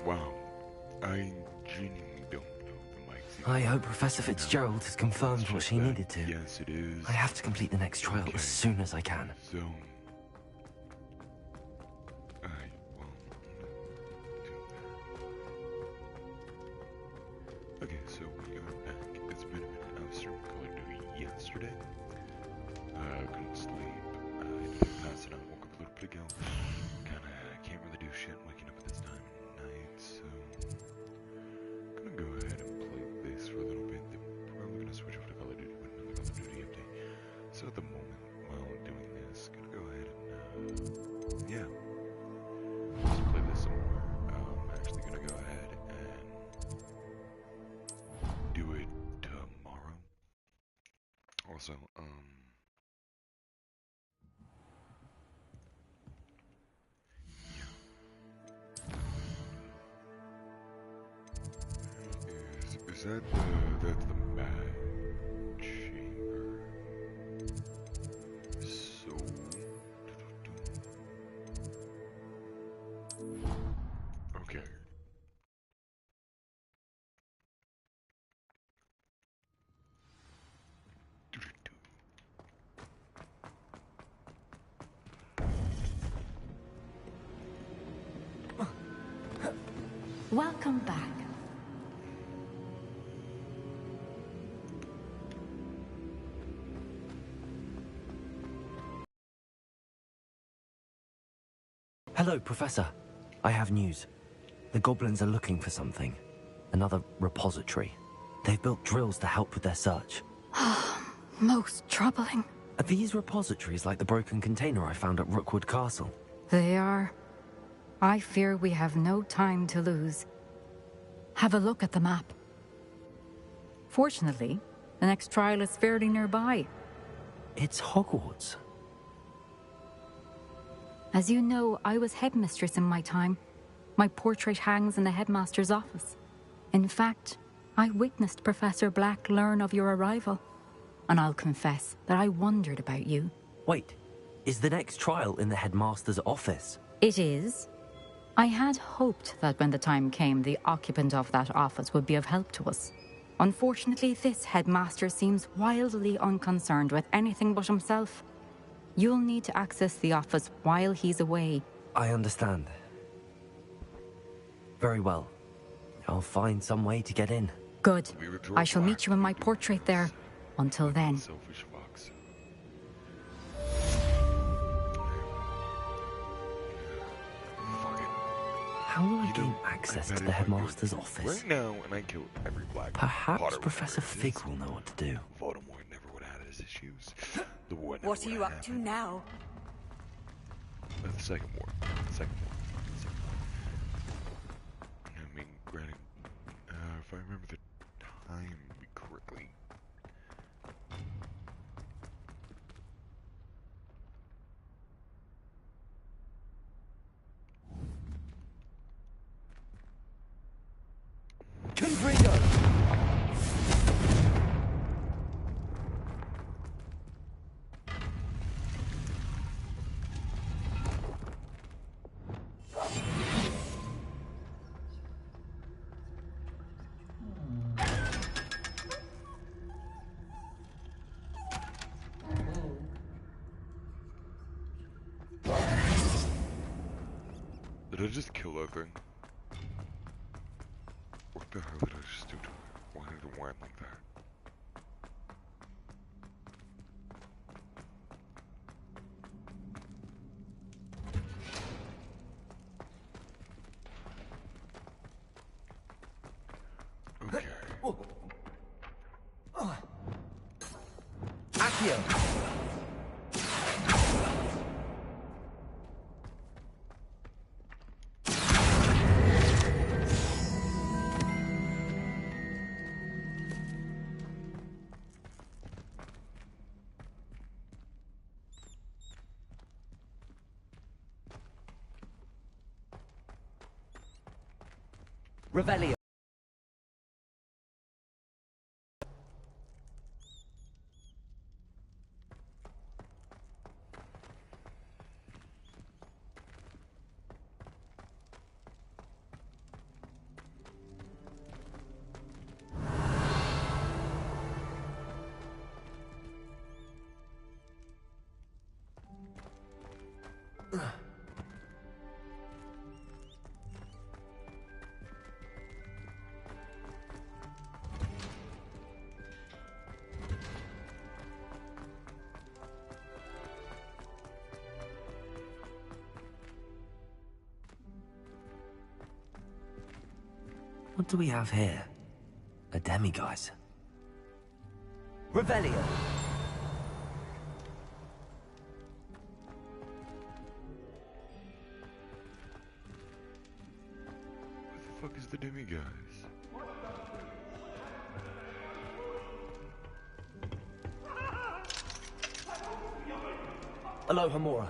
Wow. I genuinely don't know the mic. I hope Professor Fitzgerald has confirmed what she needed to. Yes, it is. I have to complete the next trial as soon as I can. So, I will do that. Okay, so we are back. It's been a minute. I was starting Call of Duty yesterday. Couldn't sleep. I ended up passing out. Woke up a little bit ago. Kinda can't really do shit waking up at this time of night, so I'm gonna go ahead and play this for a little bit. Then probably gonna switch over to Call of Duty with another Call of Duty update. So at the moment, while doing this, gonna go ahead and yeah, just play this some more. I'm actually gonna go ahead and do it tomorrow. Also, is that that's the mad chamber? So okay. Welcome back. Hello, Professor. I have news. The goblins are looking for something. Another repository. They've built drills to help with their search. Most troubling. Are these repositories like the broken container I found at Rookwood Castle? They are. I fear we have no time to lose. Have a look at the map. Fortunately, the next trial is fairly nearby. It's Hogwarts. As you know, I was headmistress in my time. My portrait hangs in the headmaster's office. In fact, I witnessed Professor Black learn of your arrival. And I'll confess that I wondered about you. Wait, is the next trial in the headmaster's office? It is. I had hoped that when the time came, the occupant of that office would be of help to us. Unfortunately, this headmaster seems wildly unconcerned with anything but himself. You'll need to access the office while he's away. I understand. Very well. I'll find some way to get in. Good. I shall meet you in my portrait there. Until then. Selfish fox. Fuck it. How will I gain access to the headmaster's office? Right now, and I kill every black Perhaps Potter Professor whatever it Fig is. will know what to do. Voldemort never would have had his issues. The war never What are you would've up to happened. now? The second war. Second war. I mean, granted, if I remember the time correctly. Confringo! Did I just kill that thing? What the hell did I just do to her? Why did it whine like that? Okay. Accio! Revelio. What do we have here? A demiguise. Revelio! What the fuck is the demiguise? Aloha Mora.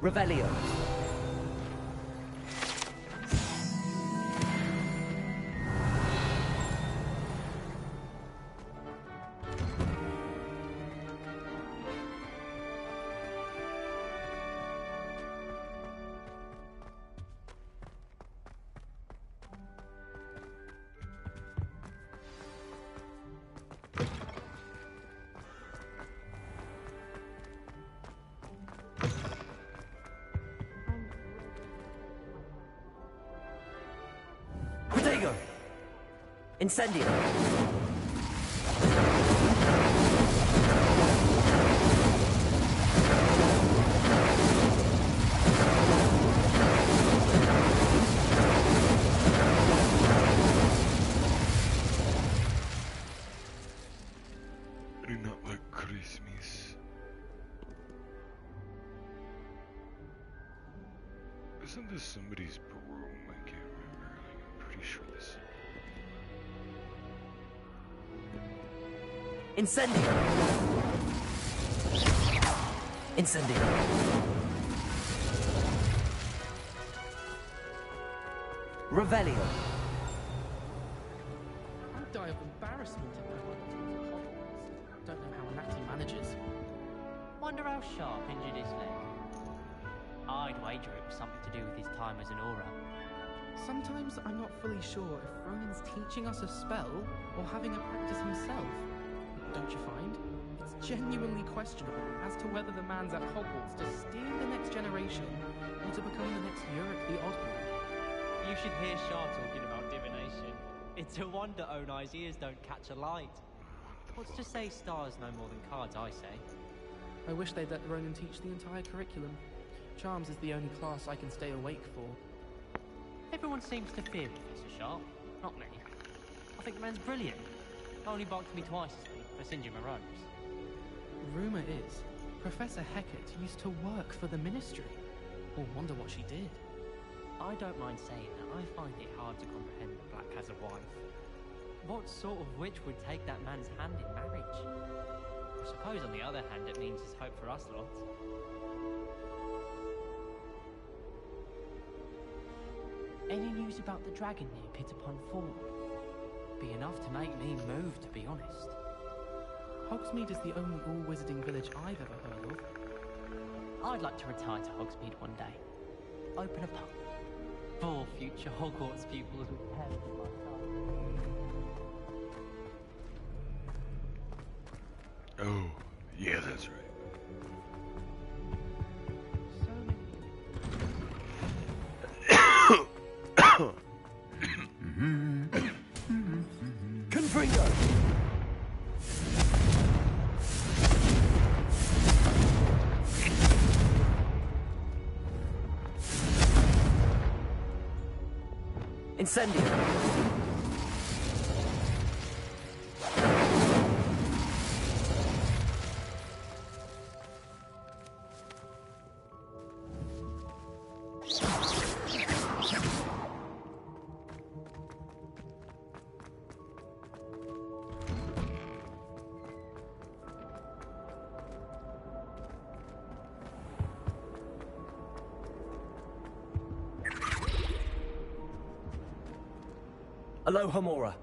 Revelio. Incendio! I do not like Christmas. Isn't this somebody's broom? I can't remember. I'm pretty sure this. Incendio! Incendio! Revelio! I'd die of embarrassment if I went to Hogwarts. Don't know how Natty manages. Wonder how Sharp injured his leg. I'd wager it was something to do with his time as an aura. Sometimes I'm not fully sure if Ronin's teaching us a spell or having a practice himself. Don't you find? It's genuinely questionable as to whether the man's at Hogwarts to steer the next generation or to become the next Yurick the Oddball. You should hear Shah talking about divination. It's a wonder Onai's ears don't catch a light. What's to say stars know more than cards, I say. I wish they'd let Ronin teach the entire curriculum. Charms is the only class I can stay awake for. Everyone seems to fear Professor Sharp. Not me. I think the man's brilliant. Only barked me twice this week for singeing my robes. Rumour is, Professor Hecat used to work for the Ministry. Or wonder what she did. I don't mind saying that I find it hard to comprehend that Black has a wife. What sort of witch would take that man's hand in marriage? I suppose on the other hand it means there's hope for us lot. Any news about the dragon near Pitapon Ford? Be enough to make me move, to be honest. Hogsmeade is the only all-wizarding village I've ever heard of. I'd like to retire to Hogsmeade one day. Open a pub. 4 future Hogwarts pupils with parents like us. Oh, yeah, that's right. Confringo! Incendio! Aloha Mora.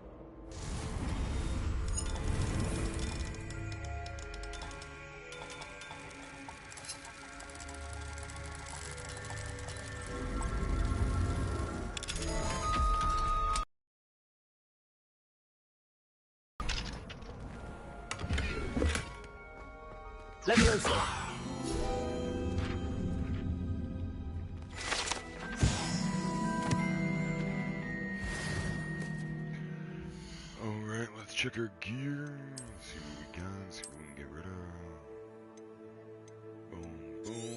Levioso! Alright, let's check our gear. See what we got, see what we can get rid of. Boom, boom.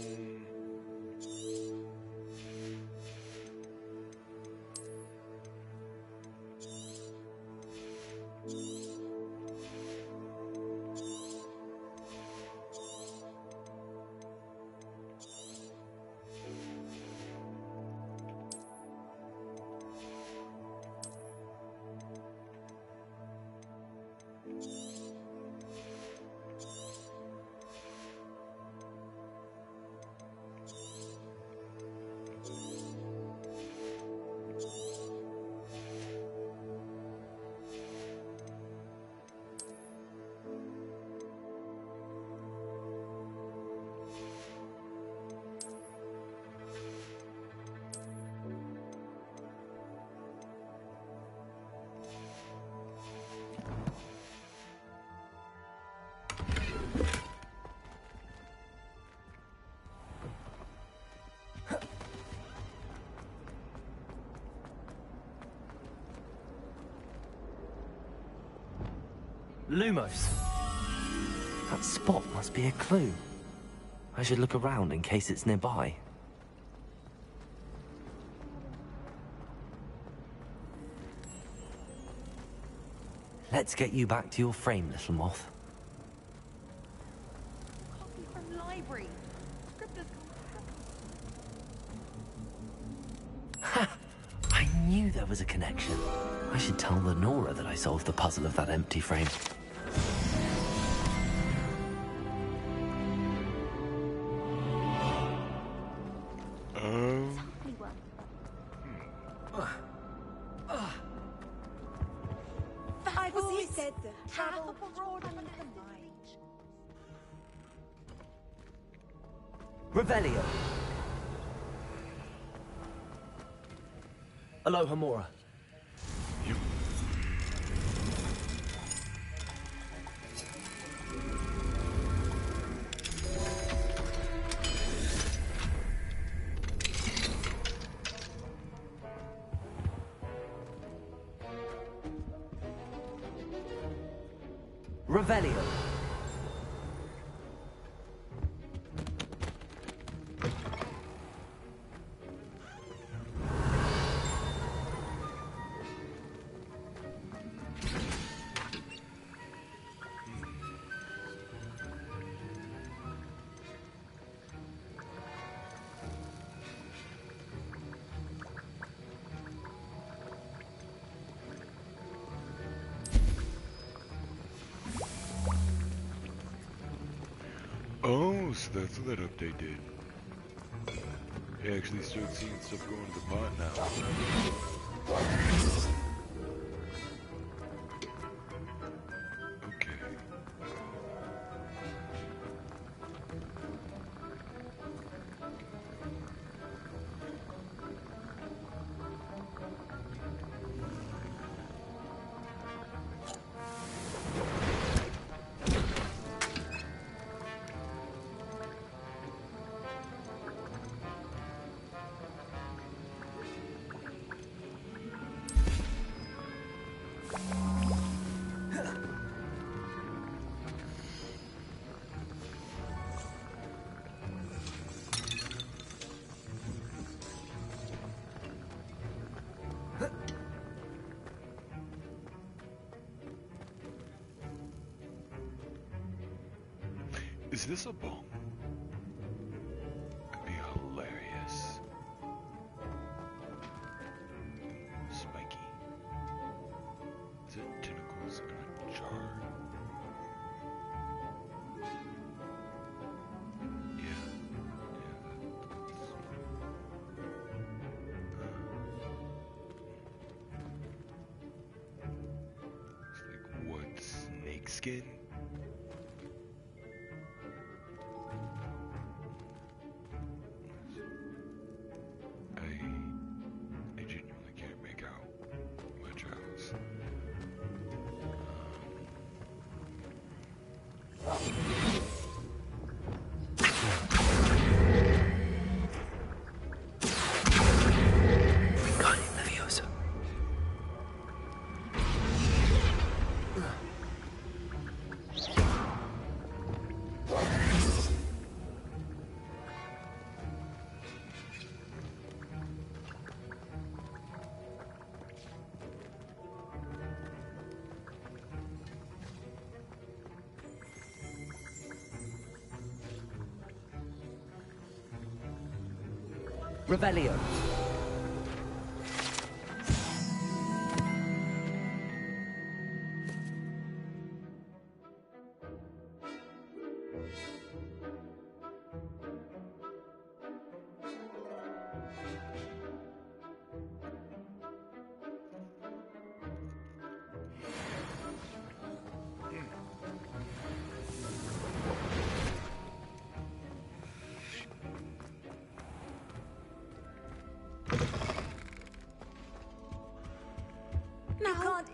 Lumos! That spot must be a clue. I should look around in case it's nearby. Let's get you back to your frame, little moth. Copy from library. Scribner's Ha! I knew there was a connection. I should tell Lenora that I solved the puzzle of that empty frame. I've always said that travel abroad under the mind. Revelio! Aloha Mora. Yep. Revelio. Oh, so that's what that update did. You actually start seeing stuff going to the pot now. Okay. Is this a bomb? Could be hilarious. Spiky. Is it tentacles in a jar? Yeah. It's like what? Snake skin? I genuinely can't make out much else. Revelio.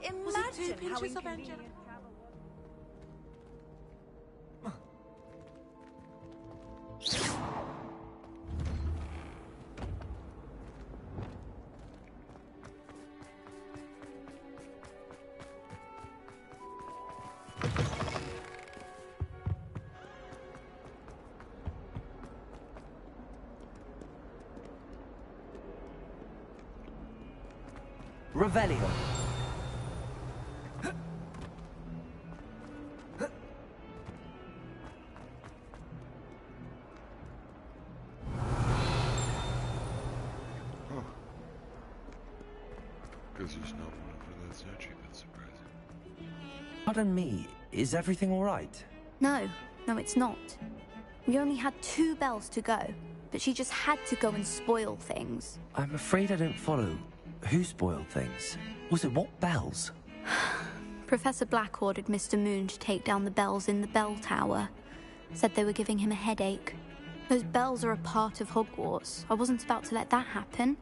You can't was it 2 imagine how pinches of inconvenient Angela? travel was. Revelio. Huh. Because there's not one over that statue, that's surprising. Pardon me, is everything all right? No, it's not. We only had 2 bells to go, but she just had to go and spoil things. I'm afraid I don't follow. Who spoiled things? Was it what bells? Professor Black ordered Mr. Moon to take down the bells in the bell tower. Said they were giving him a headache. Those bells are a part of Hogwarts. I wasn't about to let that happen.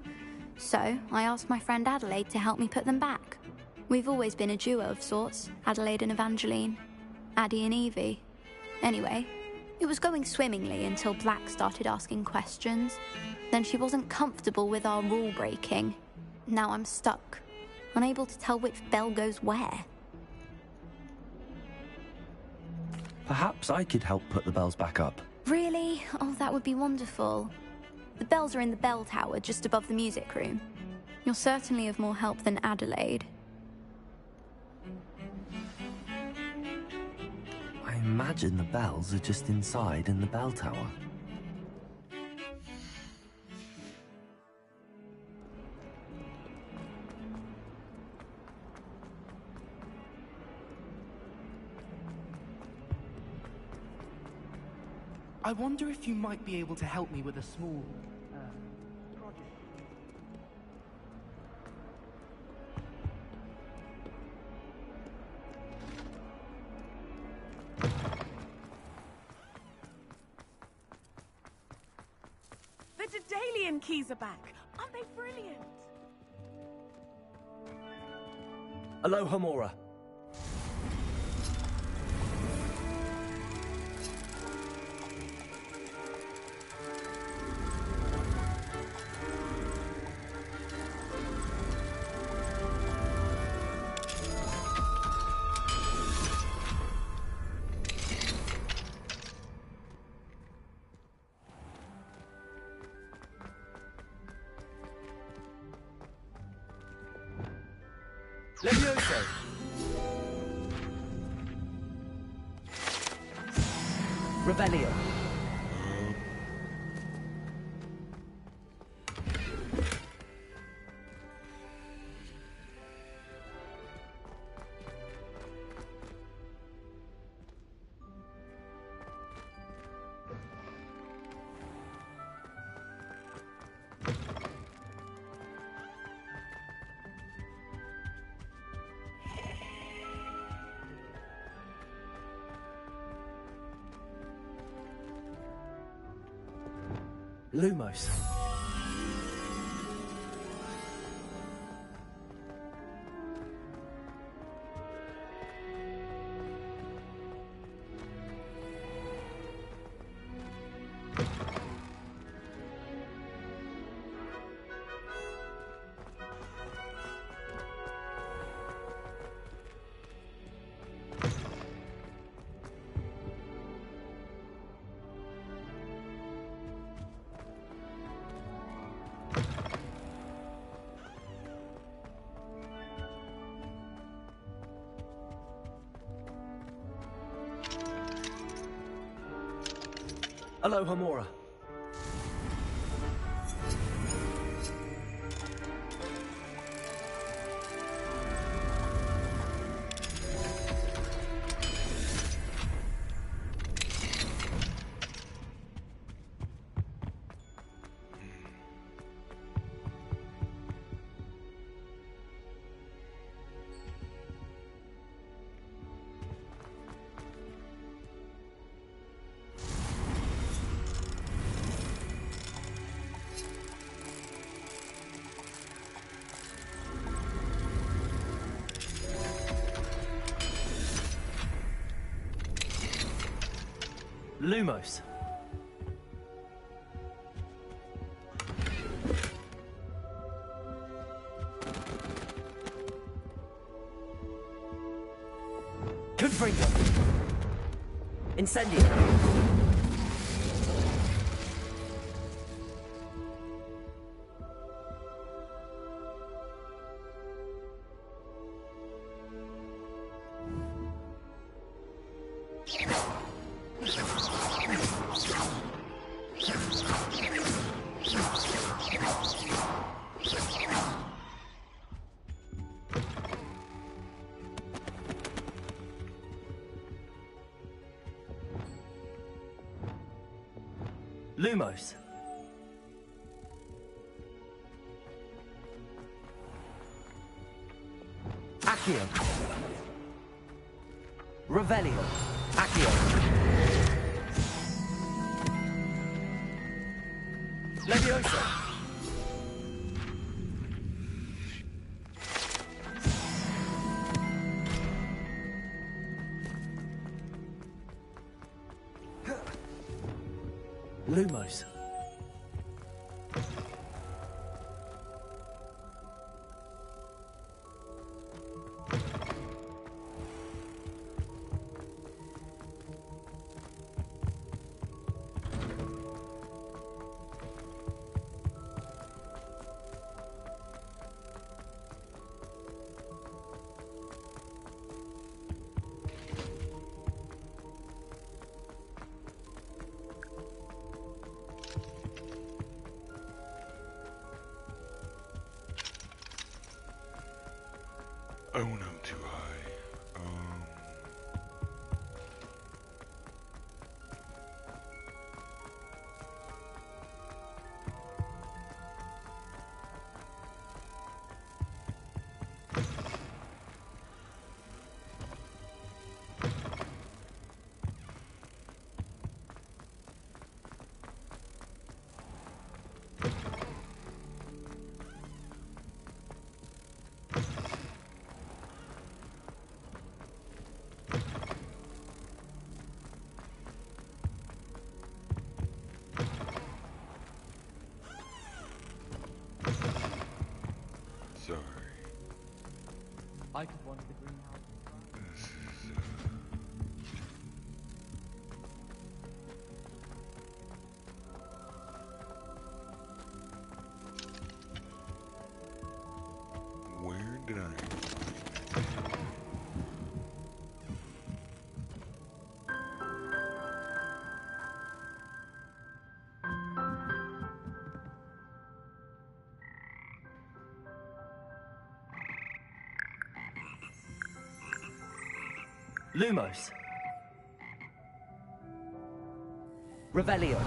So, I asked my friend Adelaide to help me put them back. We've always been a duo of sorts, Adelaide and Evangeline. Addie and Evie. Anyway, it was going swimmingly until Black started asking questions. Then she wasn't comfortable with our rule breaking. Now I'm stuck, unable to tell which bell goes where. Perhaps I could help put the bells back up. Really? Oh, that would be wonderful. The bells are in the bell tower just above the music room. You're certainly of more help than Adelaide. I imagine the bells are just inside in the bell tower. I wonder if you might be able to help me with a small project. The Daedalian keys are back. Aren't they brilliant? Aloha Mora. Levioso. Revelio. Lumos. Aloha Mora. Lumos. Confringo. Incendio. Lumos. Accio. Revelio. Accio. Leviosa. Lumos. Oh no, too high. Sorry. I could want the greenhouse. This is, where did I... Lumos. Revelio.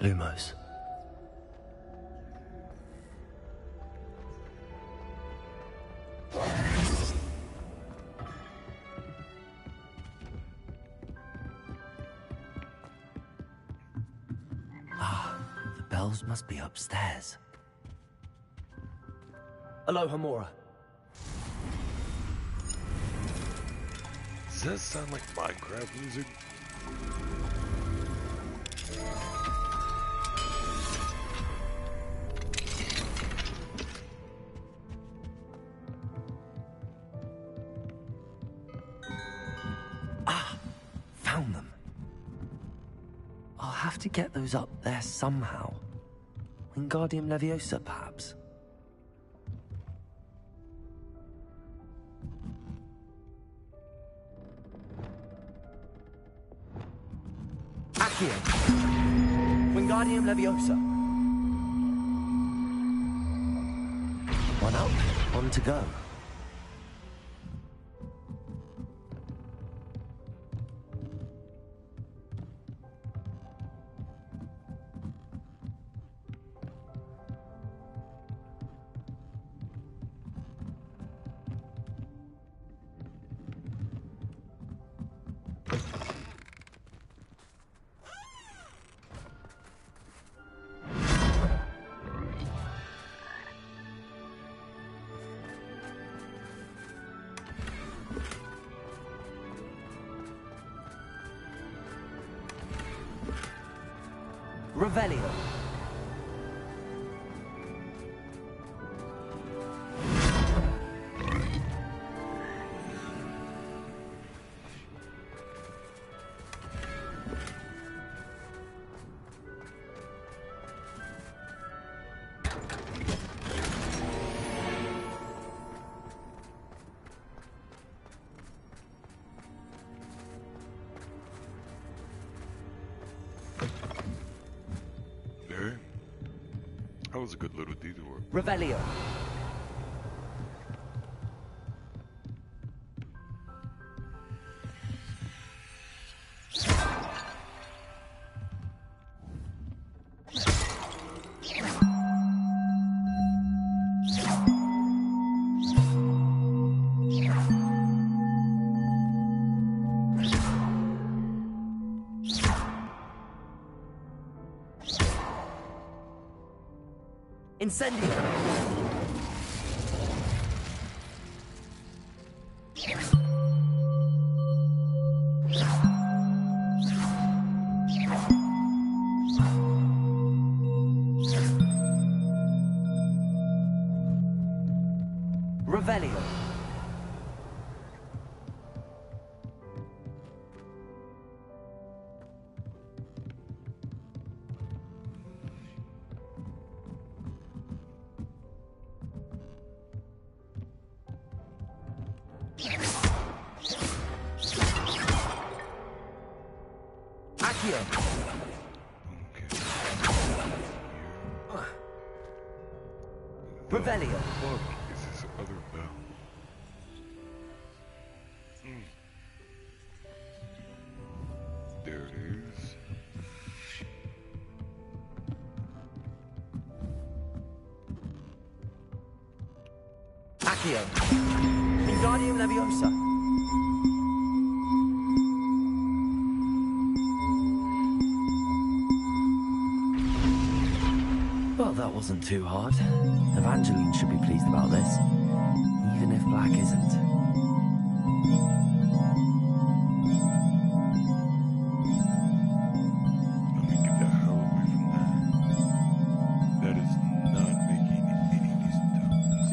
Lumos. Ah, the bells must be upstairs. Aloha, Mora. Does that sound like Minecraft music? Found them. I'll have to get those up there somehow. Wingardium Leviosa, perhaps. Accio. Wingardium Leviosa. One up, one to go. Revelio. That was a good little detour. Revelio. Incendio! Revelio. Accio. Revelio. Fuck is this other bell? There it is. Accio. Wingardium Leviosa. Well, that wasn't too hard. Evangeline should be pleased about this, even if Black isn't. Let me get the hell away from that. That is not making any decent tones.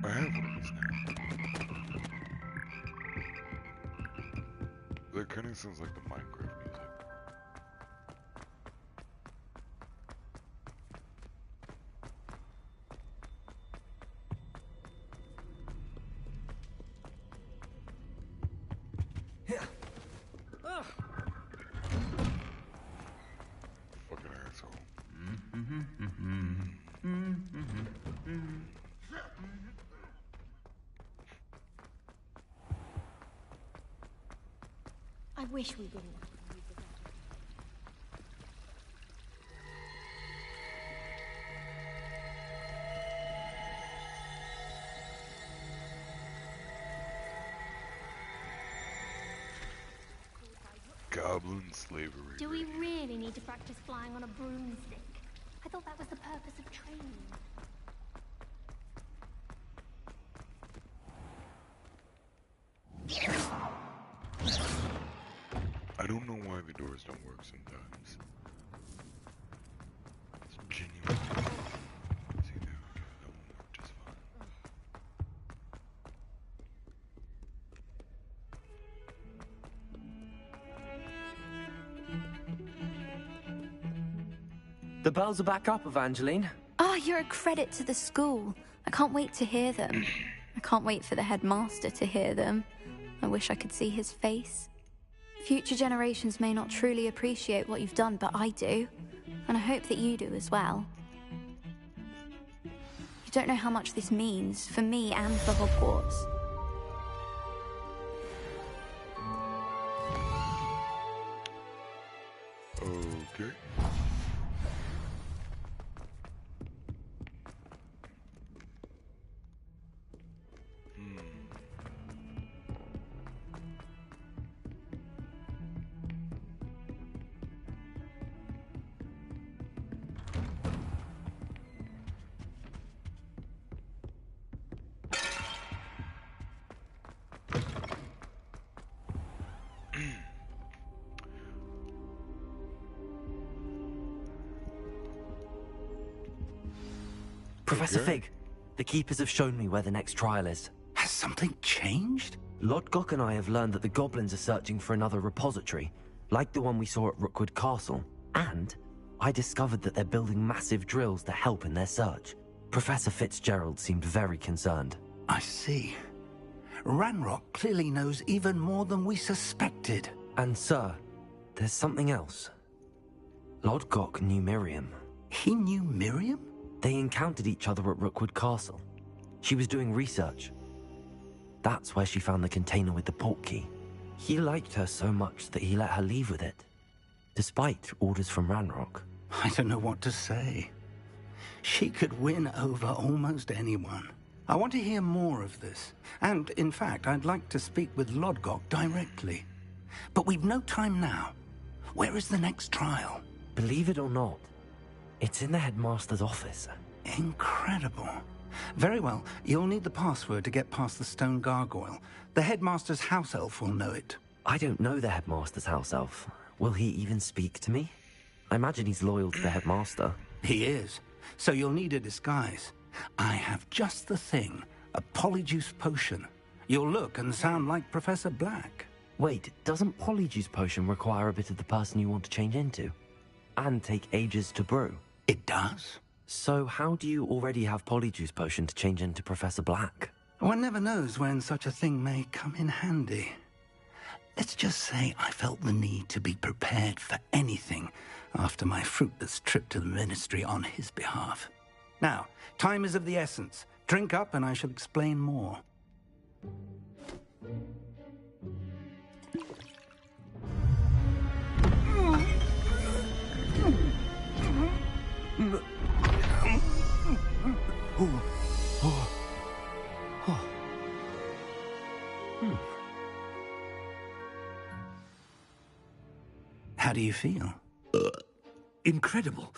I have one of these now. That kind of sounds like the Minecraft music. Fucking asshole. I wish we didn't. Goblin slavery. Do we really need to practice flying on a broomstick? I thought that was the purpose of training. I don't know why the doors don't work sometimes. It's genuine. See, there we go. That one worked just fine. The bells are back up, Evangeline. Oh, you're a credit to the school. I can't wait to hear them. I can't wait for the headmaster to hear them. I wish I could see his face. Future generations may not truly appreciate what you've done, but I do. and I hope that you do as well. You don't know how much this means for me and for Hogwarts. Okay. Professor Fig, the Keepers have shown me where the next trial is. Has something changed? Lodgok and I have learned that the goblins are searching for another repository, like the one we saw at Rookwood Castle. And I discovered that they're building massive drills to help in their search. Professor Fitzgerald seemed very concerned. I see. Ranrock clearly knows even more than we suspected. And sir, there's something else. Lodgok knew Miriam. He knew Miriam? They encountered each other at Rookwood Castle. She was doing research. That's where she found the container with the portkey. He liked her so much that he let her leave with it, despite orders from Ranrock. I don't know what to say. She could win over almost anyone. I want to hear more of this. And, in fact, I'd like to speak with Lodgok directly. But we've no time now. Where is the next trial? Believe it or not, it's in the headmaster's office. Incredible. Very well. You'll need the password to get past the stone gargoyle. The headmaster's house elf will know it. I don't know the headmaster's house elf. Will he even speak to me? I imagine he's loyal to the headmaster. He is. So you'll need a disguise. I have just the thing. A polyjuice potion. You'll look and sound like Professor Black. Wait, doesn't polyjuice potion require a bit of the person you want to change into? And take ages to brew? It does. So how do you already have polyjuice potion to change into Professor Black? One never knows when such a thing may come in handy. Let's just say I felt the need to be prepared for anything after my fruitless trip to the Ministry on his behalf. Now, time is of the essence. Drink up and I shall explain more. How do you feel? Incredible.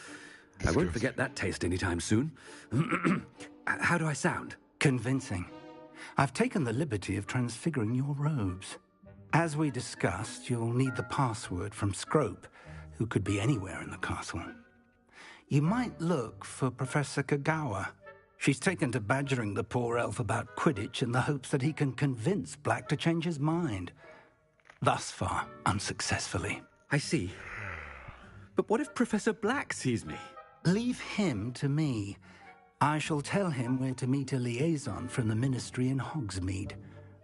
I won't forget that taste anytime soon. How do I sound? Convincing. I've taken the liberty of transfiguring your robes. As we discussed, you'll need the password from Scrope, who could be anywhere in the castle. You might look for Professor Kagawa. She's taken to badgering the poor elf about Quidditch in the hopes that he can convince Black to change his mind. Thus far, unsuccessfully. I see. But what if Professor Black sees me? Leave him to me. I shall tell him where to meet a liaison from the Ministry in Hogsmeade.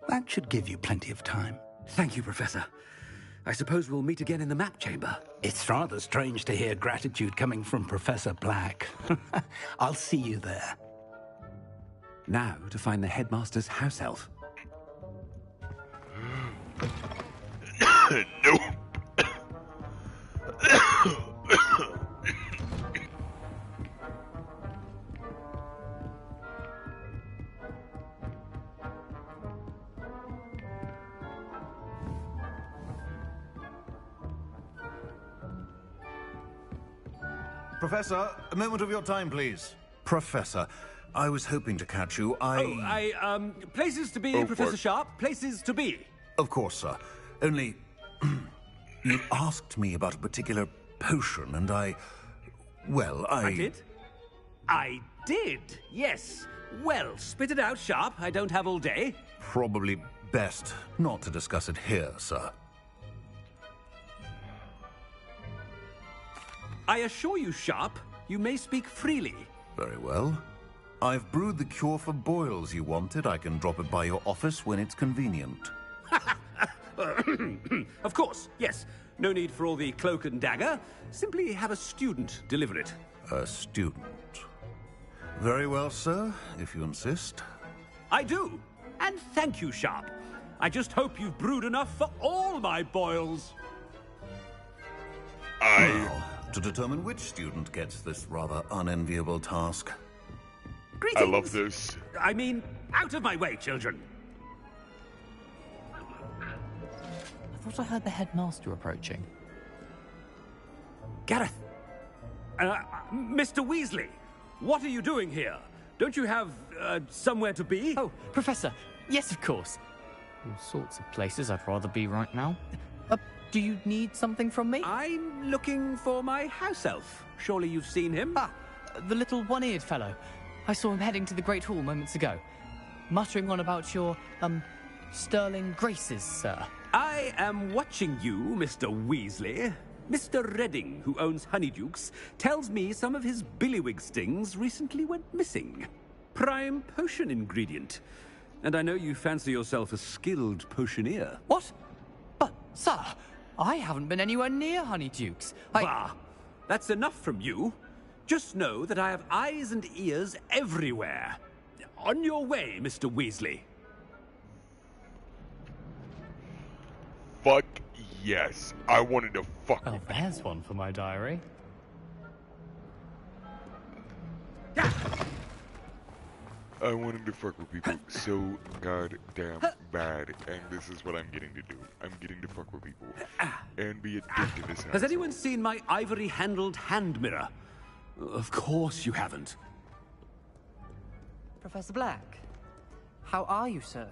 That should give you plenty of time. Thank you, Professor. I suppose we'll meet again in the map chamber. It's rather strange to hear gratitude coming from Professor Black. I'll see you there. Now to find the headmaster's house elf. Nope. Professor, a moment of your time, please. Professor, I was hoping to catch you. Places to be, Oh, Professor fuck. Sharp. Places to be. Of course, sir. Only... you asked me about a particular potion, and well, I did? I did, yes. Well, spit it out, Sharp. I don't have all day. Probably best not to discuss it here, sir. I assure you, Sharp, you may speak freely. Very well. I've brewed the cure for boils you wanted. I can drop it by your office when it's convenient. Of course, yes. No need for all the cloak and dagger. Simply have a student deliver it. A student. Very well, sir, if you insist. I do. And thank you, Sharp. I just hope you've brewed enough for all my boils. Now, to determine which student gets this rather unenviable task. Greetings. I love this. I mean, out of my way, children. I thought I heard the headmaster approaching. Gareth. Mr. Weasley, what are you doing here? Don't you have, somewhere to be? Oh, Professor. Yes, of course. All sorts of places I'd rather be right now. Do you need something from me? I'm looking for my house elf. Surely you've seen him? Ah, the little one-eared fellow. I saw him heading to the Great Hall moments ago, muttering on about your, sterling graces, sir. I am watching you, Mr. Weasley. Mr. Redding, who owns Honeydukes, tells me some of his billywig stings recently went missing. Prime potion ingredient. And I know you fancy yourself a skilled potioneer. What? But, sir, I haven't been anywhere near Honeydukes. Bah! That's enough from you. Just know that I have eyes and ears everywhere. On your way, Mr. Weasley. Fuck yes. I wanted to fuck Oh, there's one for my diary. I wanted to fuck with people so goddamn bad, and this is what I'm getting to do. I'm getting to fuck with people and be addicted to sex. Has anyone seen my ivory-handled hand mirror? Of course you haven't. Professor Black, how are you, sir?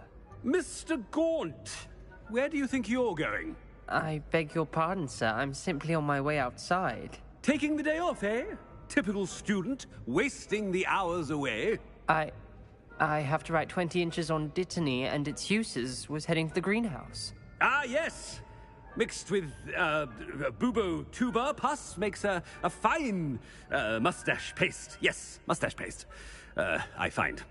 Mr. Gaunt, where do you think you're going? I beg your pardon, sir. I'm simply on my way outside. Taking the day off, eh? Typical student, wasting the hours away. I have to write 20 inches on Dittany and its uses. Was heading to the greenhouse. Ah, yes. Mixed with, bubo tuber pus makes a fine, mustache paste. Yes, mustache paste. I find.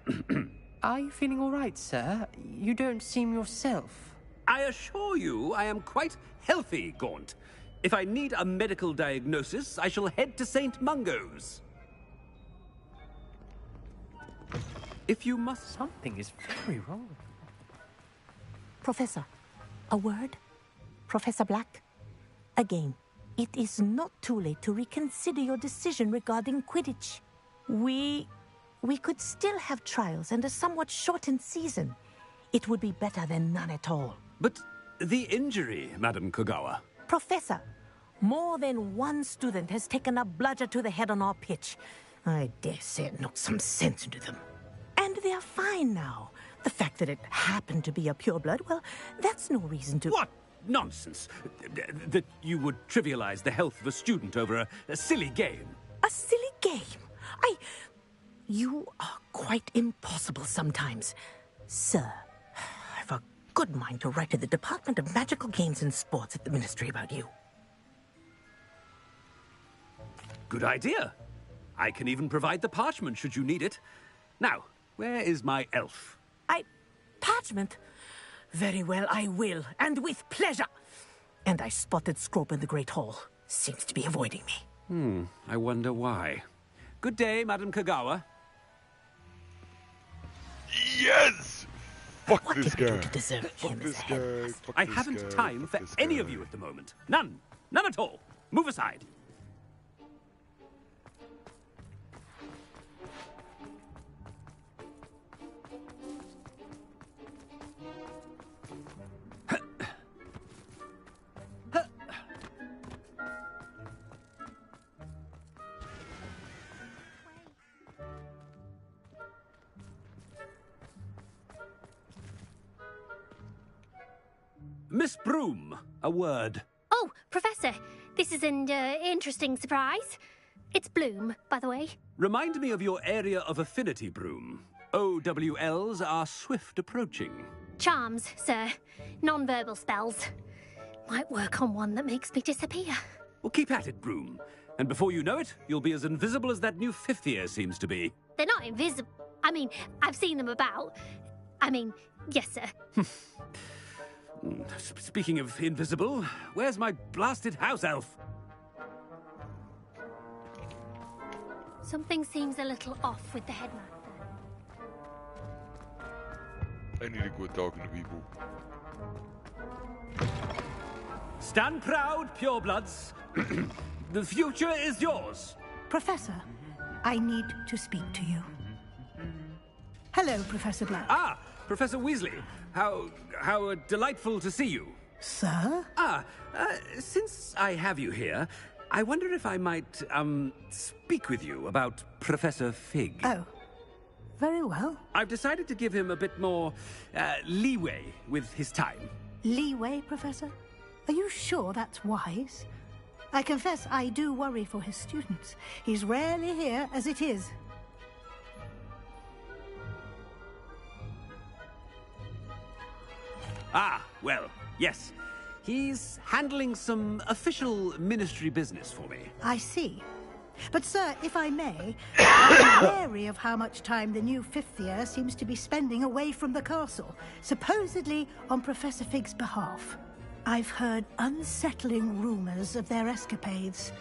Are you feeling all right, sir? You don't seem yourself. I assure you I am quite healthy, Gaunt. If I need a medical diagnosis, I shall head to St. Mungo's. If you must... Something is very wrong. Professor, a word? Professor Black? Again, it is not too late to reconsider your decision regarding Quidditch. We could still have trials and a somewhat shortened season. It would be better than none at all. But the injury, Madam Kogawa. Professor, more than one student has taken a bludger to the head on our pitch. I dare say it knocked some sense into them. And they are fine now. The fact that it happened to be a pureblood, well, that's no reason to... What nonsense! That you would trivialize the health of a student over a silly game. A silly game? You are quite impossible sometimes. Sir, I've a good mind to write to the Department of Magical Games and Sports at the Ministry about you. Good idea. I can even provide the parchment should you need it. Now, where is my elf? Parchment? Very well, I will, and with pleasure. And I spotted Scrope in the Great Hall. Seems to be avoiding me. I wonder why. Good day, Madam Kogawa. Yes! Fuck What this did we do guy. to deserve Fuck him as this a head? guy. Fuck I this haven't guy, time fuck for this any guy. of you at the moment. None. None at all. Move aside. Miss Broom, a word. Oh, Professor, this is an interesting surprise. It's Bloom, by the way. Remind me of your area of affinity, Broom. OWLs are swift approaching. Charms, sir. Non-verbal spells. Might work on one that makes me disappear. Well, keep at it, Broom. And before you know it, you'll be as invisible as that new fifth year seems to be. They're not invisible. I mean, I've seen them about. I mean, yes, sir. Speaking of invisible, where's my blasted house elf? Something seems a little off with the headmaster. I need to quit talking to people. Stand proud, purebloods. The future is yours. Professor, I need to speak to you. Hello, Professor Black. Ah, Professor Weasley. How delightful to see you. Sir? Since I have you here, I wonder if I might, speak with you about Professor Fig. Oh, very well. I've decided to give him a bit more, leeway with his time. Leeway, Professor? Are you sure that's wise? I confess I do worry for his students. He's rarely here as it is. Ah, well, yes. He's handling some official ministry business for me. I see. But, sir, if I may, I'm wary of how much time the new fifth year seems to be spending away from the castle, supposedly on Professor Fig's behalf. I've heard unsettling rumors of their escapades.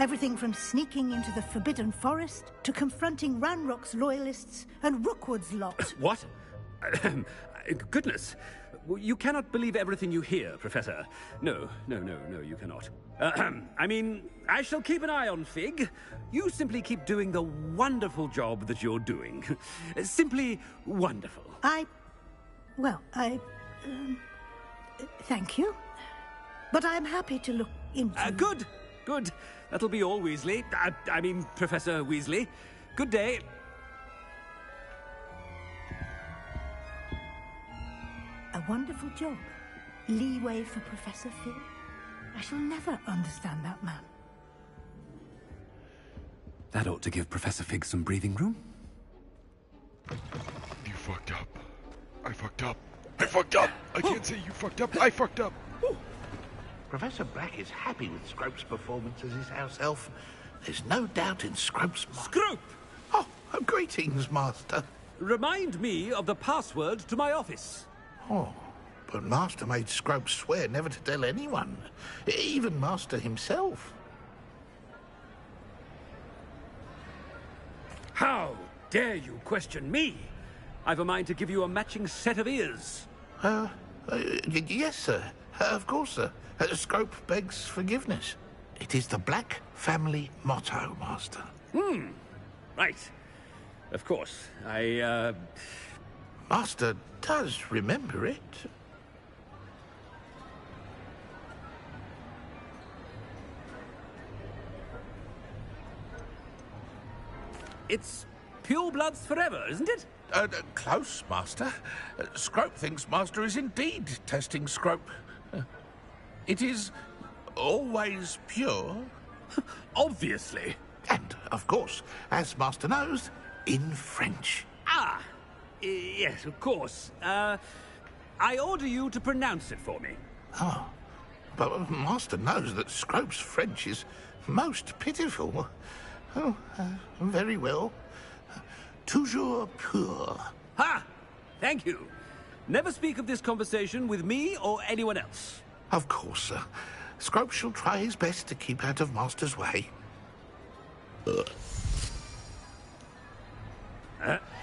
Everything from sneaking into the Forbidden Forest to confronting Ranrock's loyalists and Rookwood's lot. What? Goodness. You cannot believe everything you hear, Professor. No, you cannot. I mean, I shall keep an eye on Fig. You simply keep doing the wonderful job that you're doing. Simply wonderful. Thank you. But I'm happy to look into... Good. That'll be all, Weasley. I mean, Professor Weasley. Good day. A wonderful job. Leeway for Professor Fig. I shall never understand that man. That ought to give Professor Fig some breathing room. You fucked up. I fucked up. I fucked up. I can't say you fucked up. I fucked up. Professor Black is happy with Scrope's performance as his house elf. There's no doubt in Scrope's mind. Scrope! Oh, greetings, Master. Remind me of the password to my office. Oh, but Master made Scrope swear never to tell anyone, even Master himself. How dare you question me? I've a mind to give you a matching set of ears. Yes, sir. Of course, sir. Scrope begs forgiveness. It is the Black family motto, Master. Right. Of course. Master does remember it. It's purebloods forever, isn't it? Close, Master. Scrope thinks Master is indeed testing Scrope. It is always pure. Obviously. And, of course, as Master knows, in French. Yes, of course. I order you to pronounce it for me. Oh, but Master knows that Scrope's French is most pitiful. Oh, very well. Toujours pur. Ha! Thank you. Never speak of this conversation with me or anyone else. Of course, sir. Scrope shall try his best to keep out of Master's way. The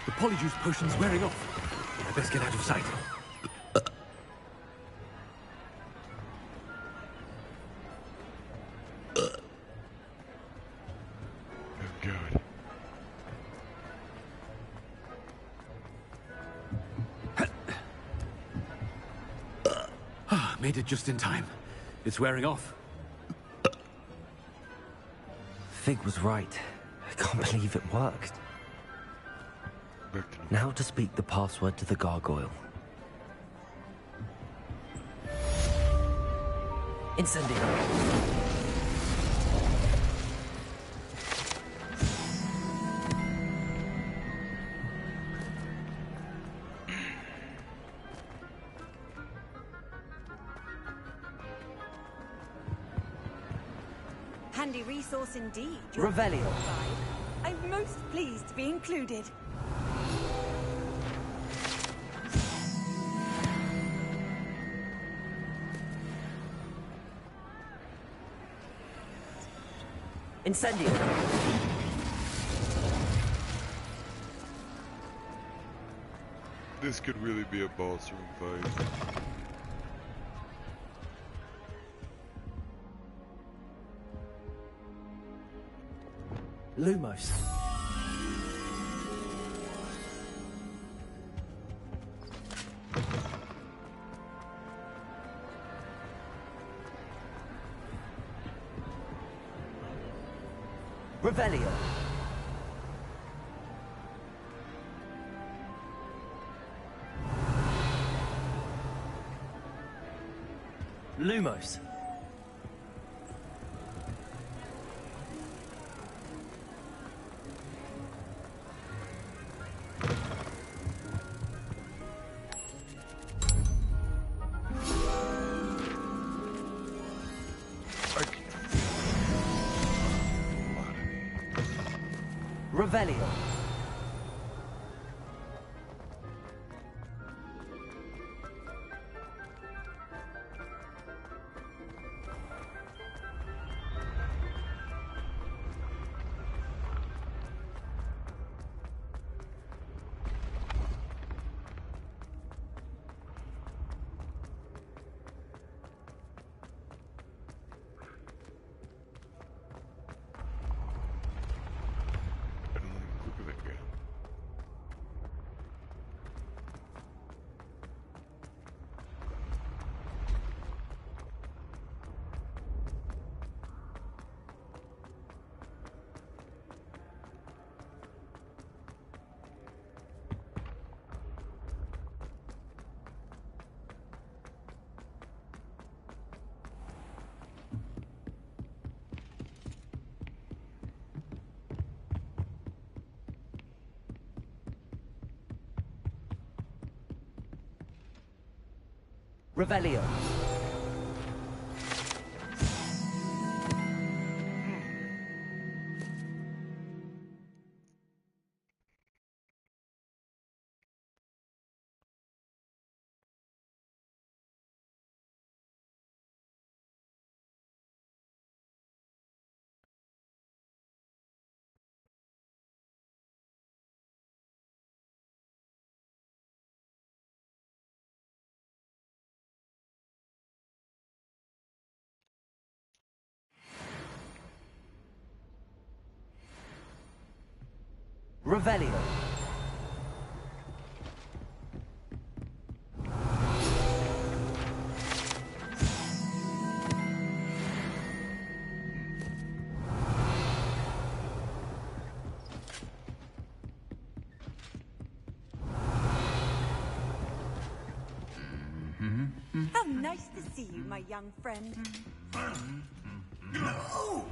polyjuice potion's wearing off. I best get out of sight. Oh, God. Made it just in time. It's wearing off. Fig was right. I can't believe it worked. Now to speak the password to the gargoyle. Incendio. Handy resource indeed. Revelio. I'm most pleased to be included. Incendio! This could really be a boss room fight. Lumos. Revelio. Lumos. Revelio. Revelio. Revelio. How nice to see you, my young friend. No!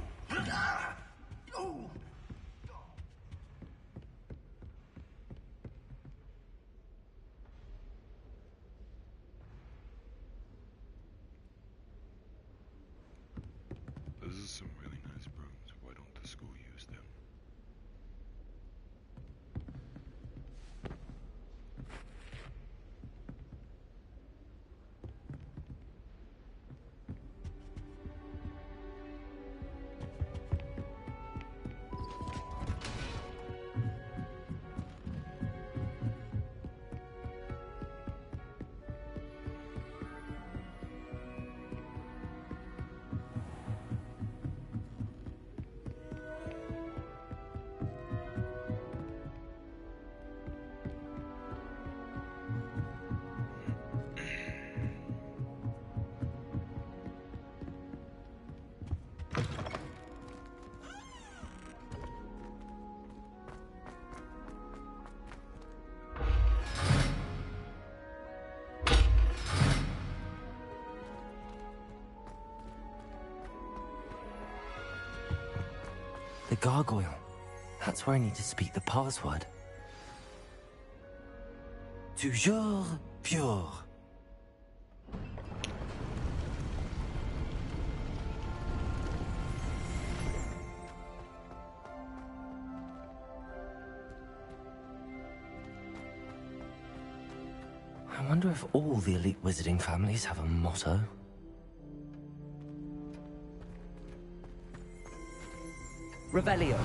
This is some really nice brooms. Why don't the school use them? The gargoyle. That's where I need to speak the password. Toujours pure. I wonder if all the elite wizarding families have a motto. Revelio.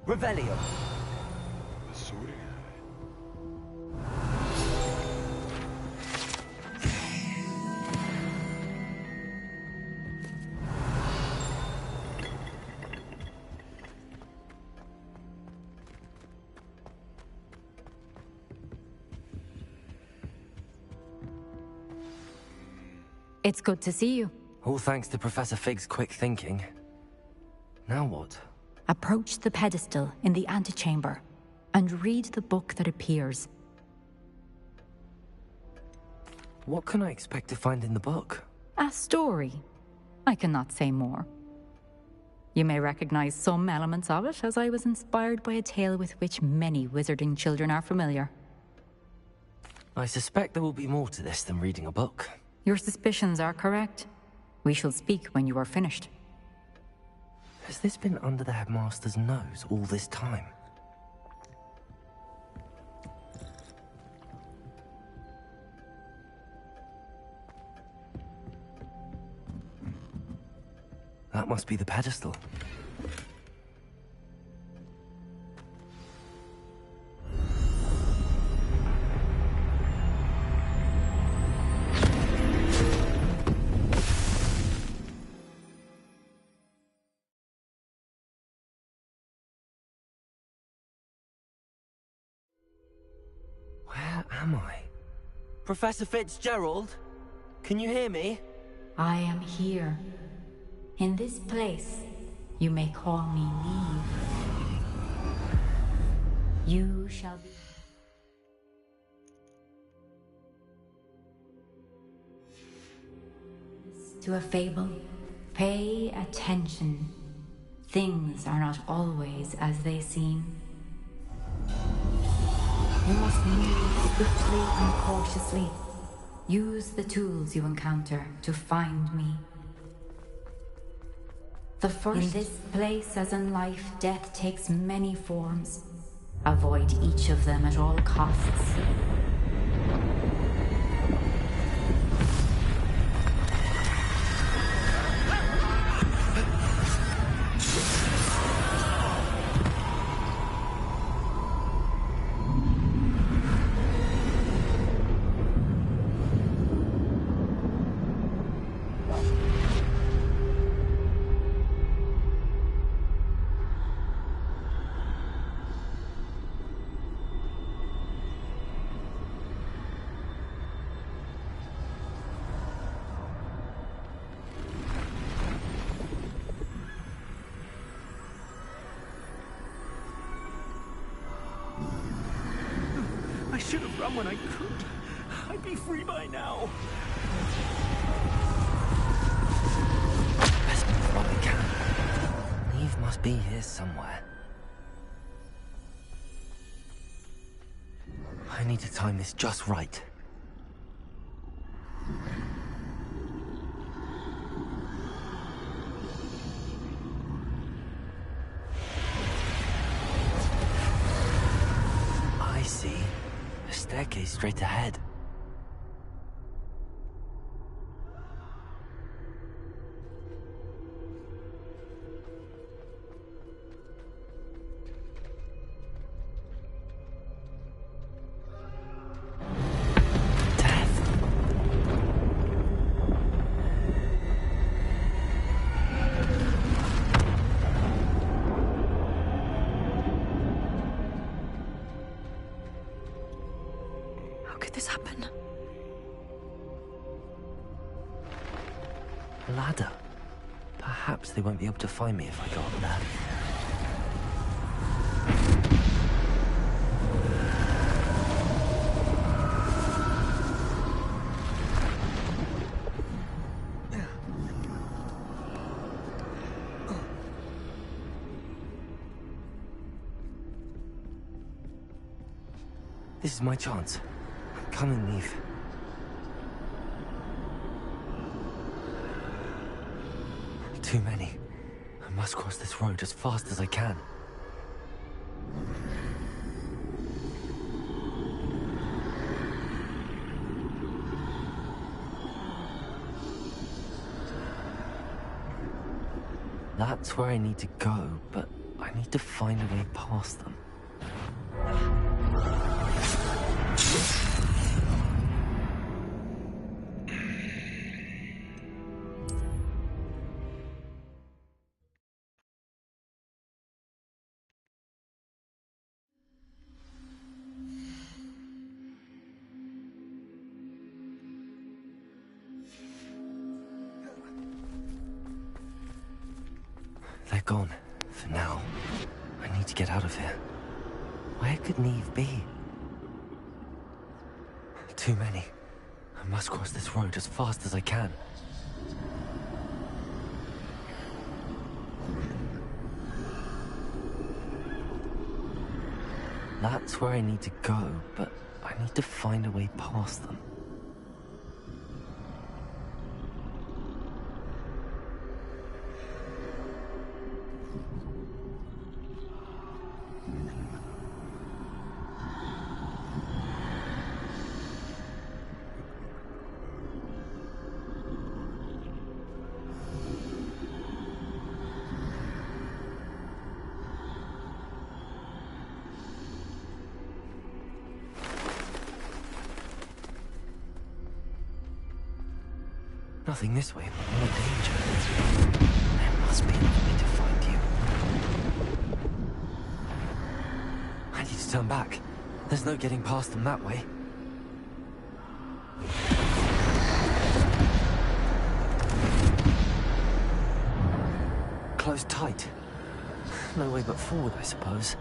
Revelio. The sorting eye. It's good to see you. All thanks to Professor Fig's quick thinking. Now what? Approach the pedestal in the antechamber and read the book that appears. What can I expect to find in the book? A story. I cannot say more. You may recognize some elements of it, as I was inspired by a tale with which many wizarding children are familiar. I suspect there will be more to this than reading a book. Your suspicions are correct. We shall speak when you are finished. Has this been under the headmaster's nose all this time? That must be the pedestal. Where am I? Professor Fitzgerald? Can you hear me? I am here. In this place, you may call me Neve. You shall be... To a fable, pay attention. Things are not always as they seem. You must move swiftly and cautiously. Use the tools you encounter to find me. In this place, as in life, death takes many forms. Avoid each of them at all costs. I should have run when I could. I'd be free by now. Best move while we can. Neve must be here somewhere. I need to time this just right. I see. A staircase straight ahead. How could this happen? A ladder. Perhaps they won't be able to find me if I go up there. This is my chance. I'm coming, Neve. Too many. I must cross this road as fast as I can. That's where I need to go, but I need to find a way past them. They're gone, for now. I need to get out of here. Where could Neve be? Too many. I must cross this road as fast as I can. That's where I need to go, but I need to find a way past them. Nothing this way, but more danger. There must be another way to find you. I need to turn back. There's no getting past them that way. Closed tight. No way but forward, I suppose.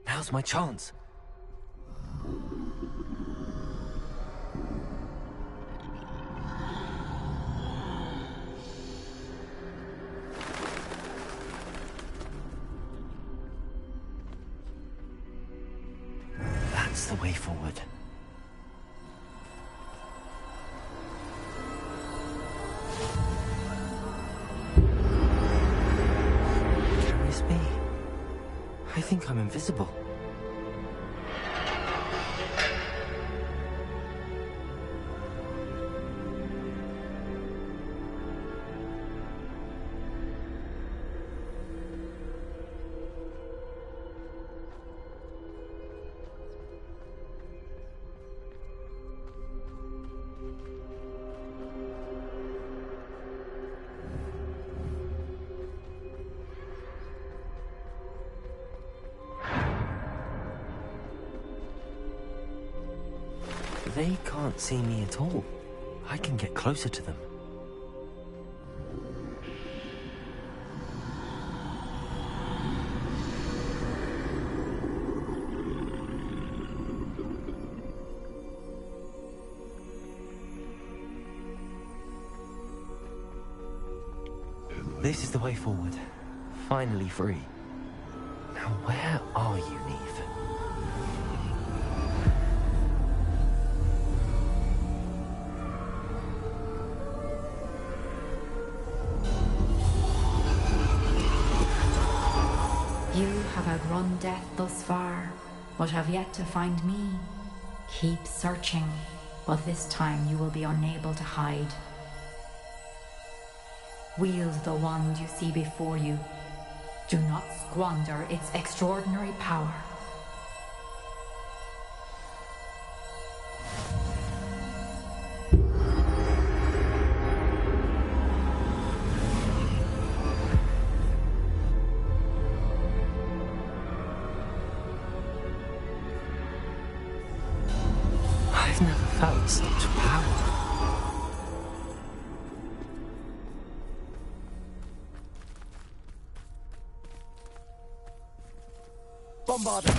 Now's my chance. That's the way forward. Carries me. I think I'm invisible. They can't see me at all. I can get closer to them. This is the way forward. Finally free. Now where are you, Neve? You have outrun death thus far, but have yet to find me. Keep searching, but this time you will be unable to hide. Wield the wand you see before you. Do not squander its extraordinary power. Such power. Bombarder!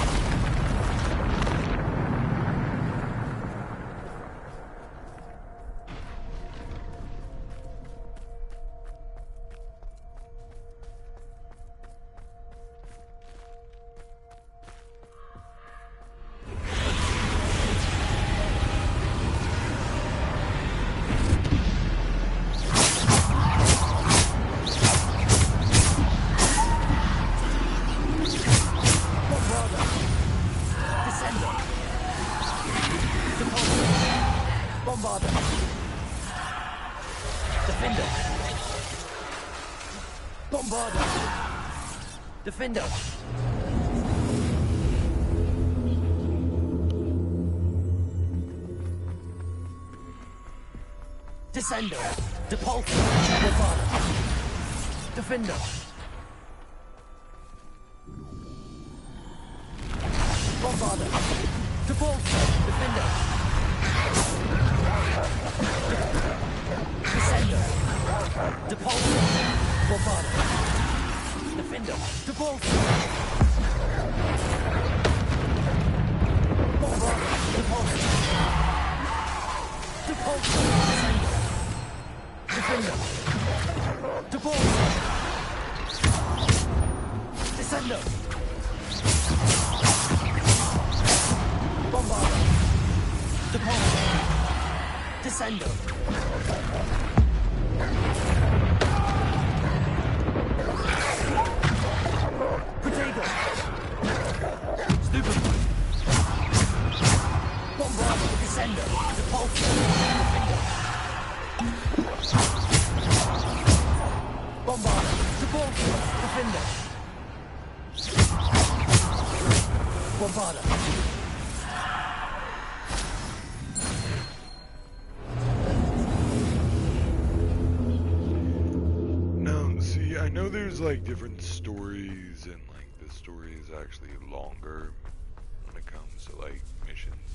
Defender! Descender! Depulsor! Bombarder! Defender! Bombarder! Depulsor! Defender! Descender! Depulsor! Bombarder! Defender! Depulsor! Bombarder! Depulsor! Depulsor! Descender! Defender! Depulsor! Descender! Bombarder! Depulsor! Descender! Protego! Stupefy! Bombarder! Descender! Depulsor! Defender! Bombarder! Depulsor! Defender! Bombarder! I know there's like different stories, and like this story is actually longer when it comes to like missions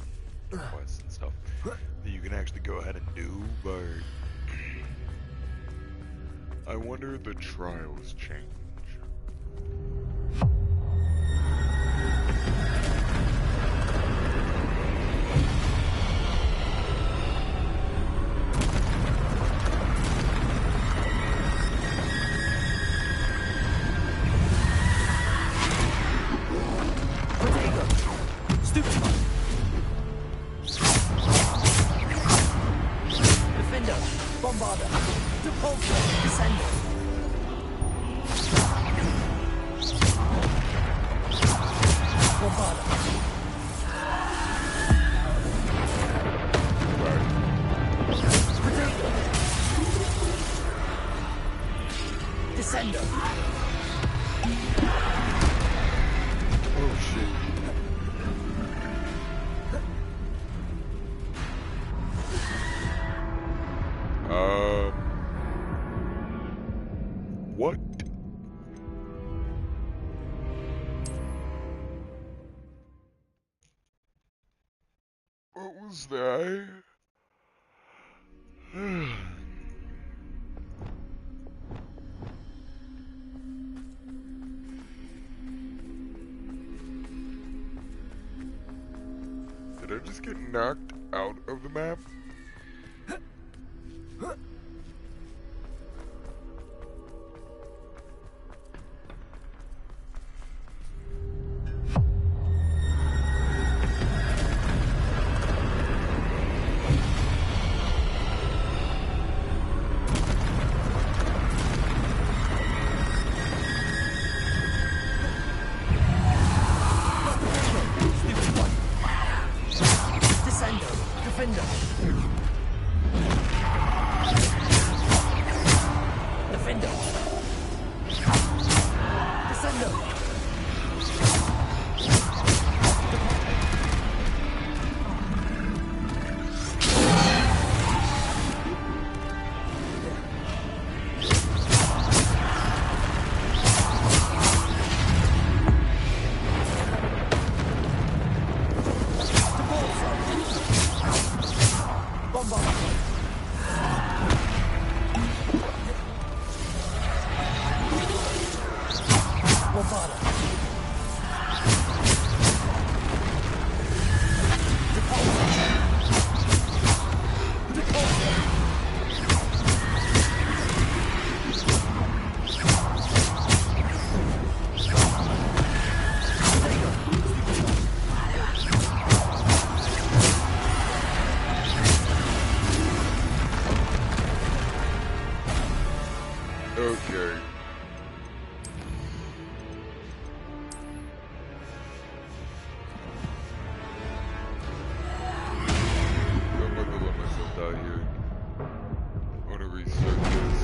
and quests and stuff that you can actually go ahead and do, but I wonder if the trials change. What? What was that? Did I just get knocked out of the map? Defender! Okay. I'm not gonna let myself die here. I wanna restart this.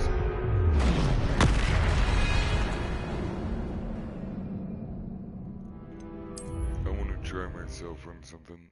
I wanna try myself on something.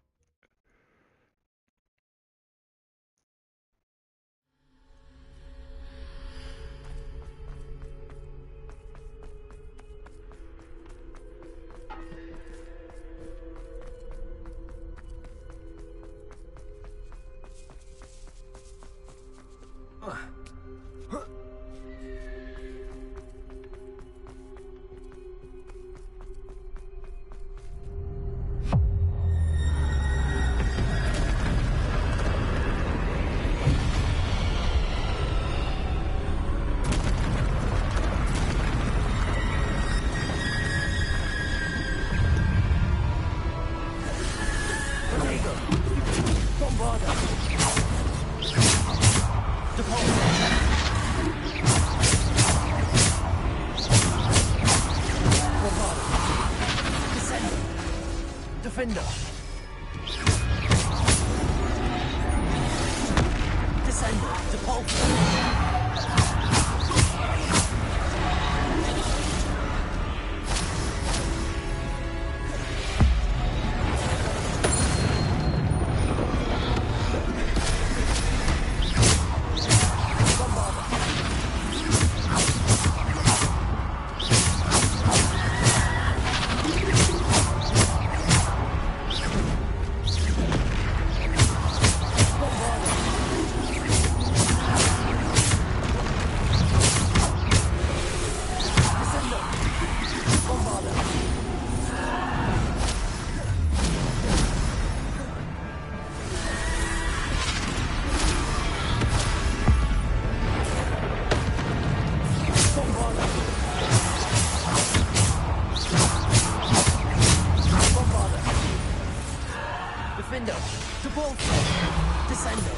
Defender. Descender. Depulsor. Defender. Depulsor. Descender.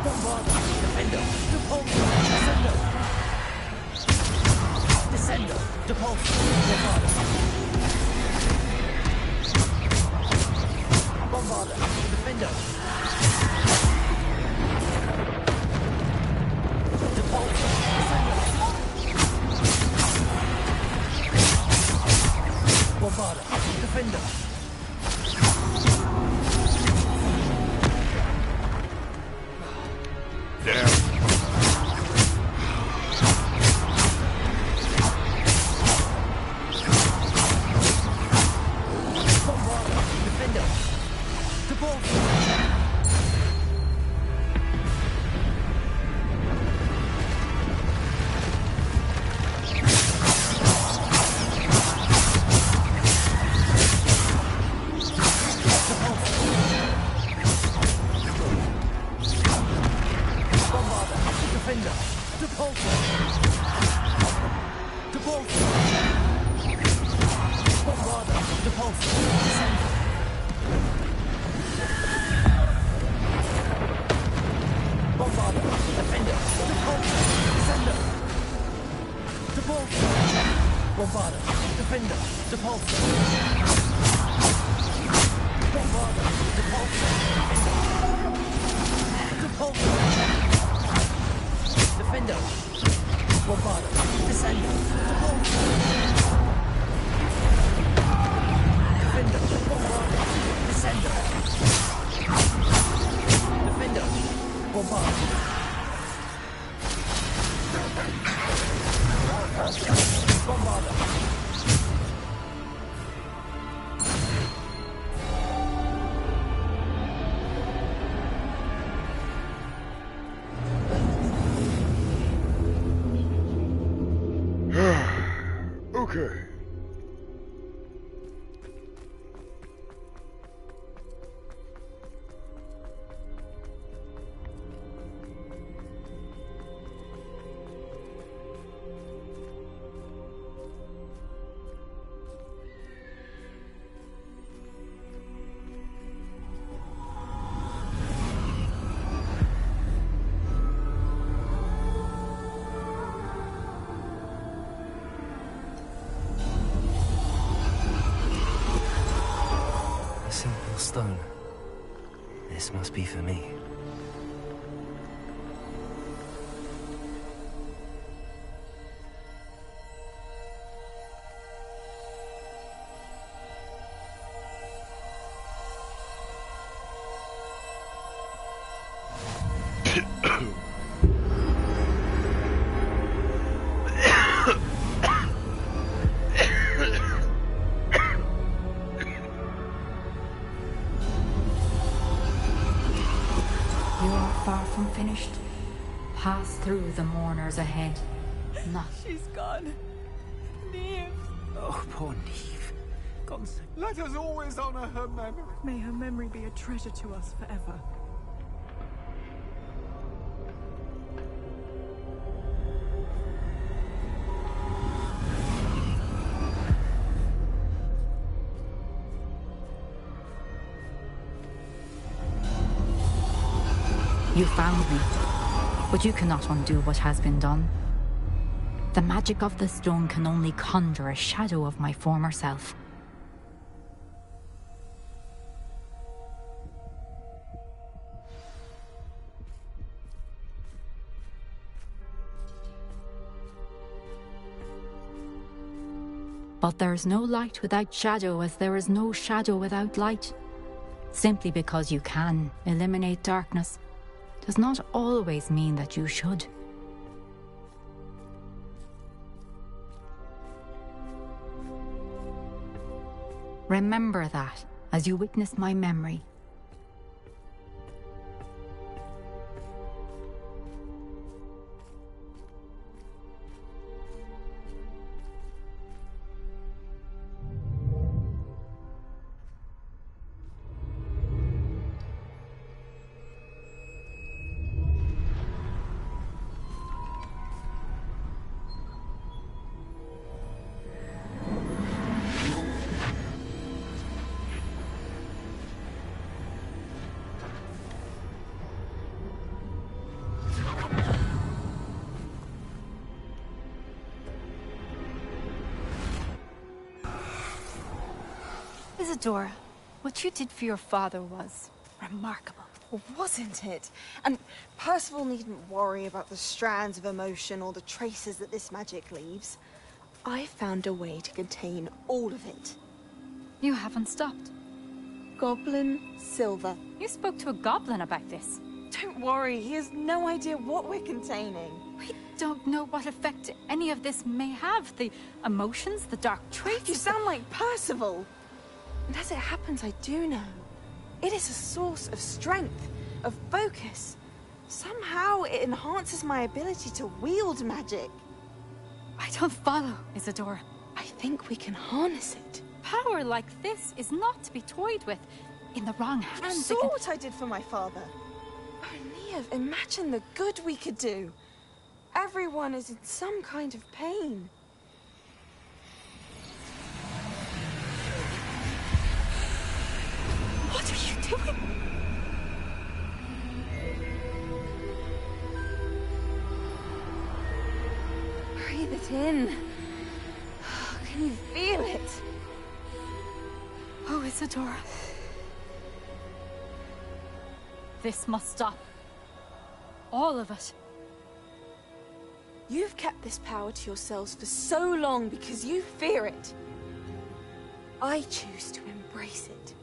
Bombarder. Defender. Depulsor. Descender. Descender. Depulsor. Bombarder. Bombarder. Defender. Depulsor. Descender. Bombarder. Defender. Damn. Bombarder. Defender. Depulsor. Defender. Depulsor. Depulsor. Bombarder. Depulsor. Descender. Bombarder. Defender. Depulsor. Descender. Depulsor. Bombarder. Defender. Depulsor. Bombarder. Depulsor. Depulsor. Defender. Bombarder. Descender. Defender. Bombarder. Descender. Defender. Bombarder. Bombarder. Okay. A simple stone. This must be for me. You are far from finished. Pass through the mourners ahead. Not. She's gone. Neve. Oh, poor Neve. God's Let us always honor her memory. May her memory be a treasure to us forever. You found me, but you cannot undo what has been done. The magic of the stone can only conjure a shadow of my former self. But there is no light without shadow, as there is no shadow without light. Simply because you can eliminate darkness does not always mean that you should. Remember that as you witness my memory. Isadora, what you did for your father was remarkable. Well, wasn't it? And Percival needn't worry about the strands of emotion or the traces that this magic leaves. I found a way to contain all of it. You haven't stopped. Goblin Silver. You spoke to a goblin about this. Don't worry, he has no idea what we're containing. We don't know what effect any of this may have. The emotions, the dark traits. You sound like Percival. And as it happens, I do know. It is a source of strength, of focus. Somehow it enhances my ability to wield magic. I don't follow, Isadora. I think we can harness it. Power like this is not to be toyed with. In the wrong hands, You saw what I did for my father. Oh, Neve, imagine the good we could do. Everyone is in some kind of pain. What are you doing? Breathe it in. Can you feel it? Oh, Isadora. This must stop. All of it. You've kept this power to yourselves for so long because you fear it. I choose to embrace it.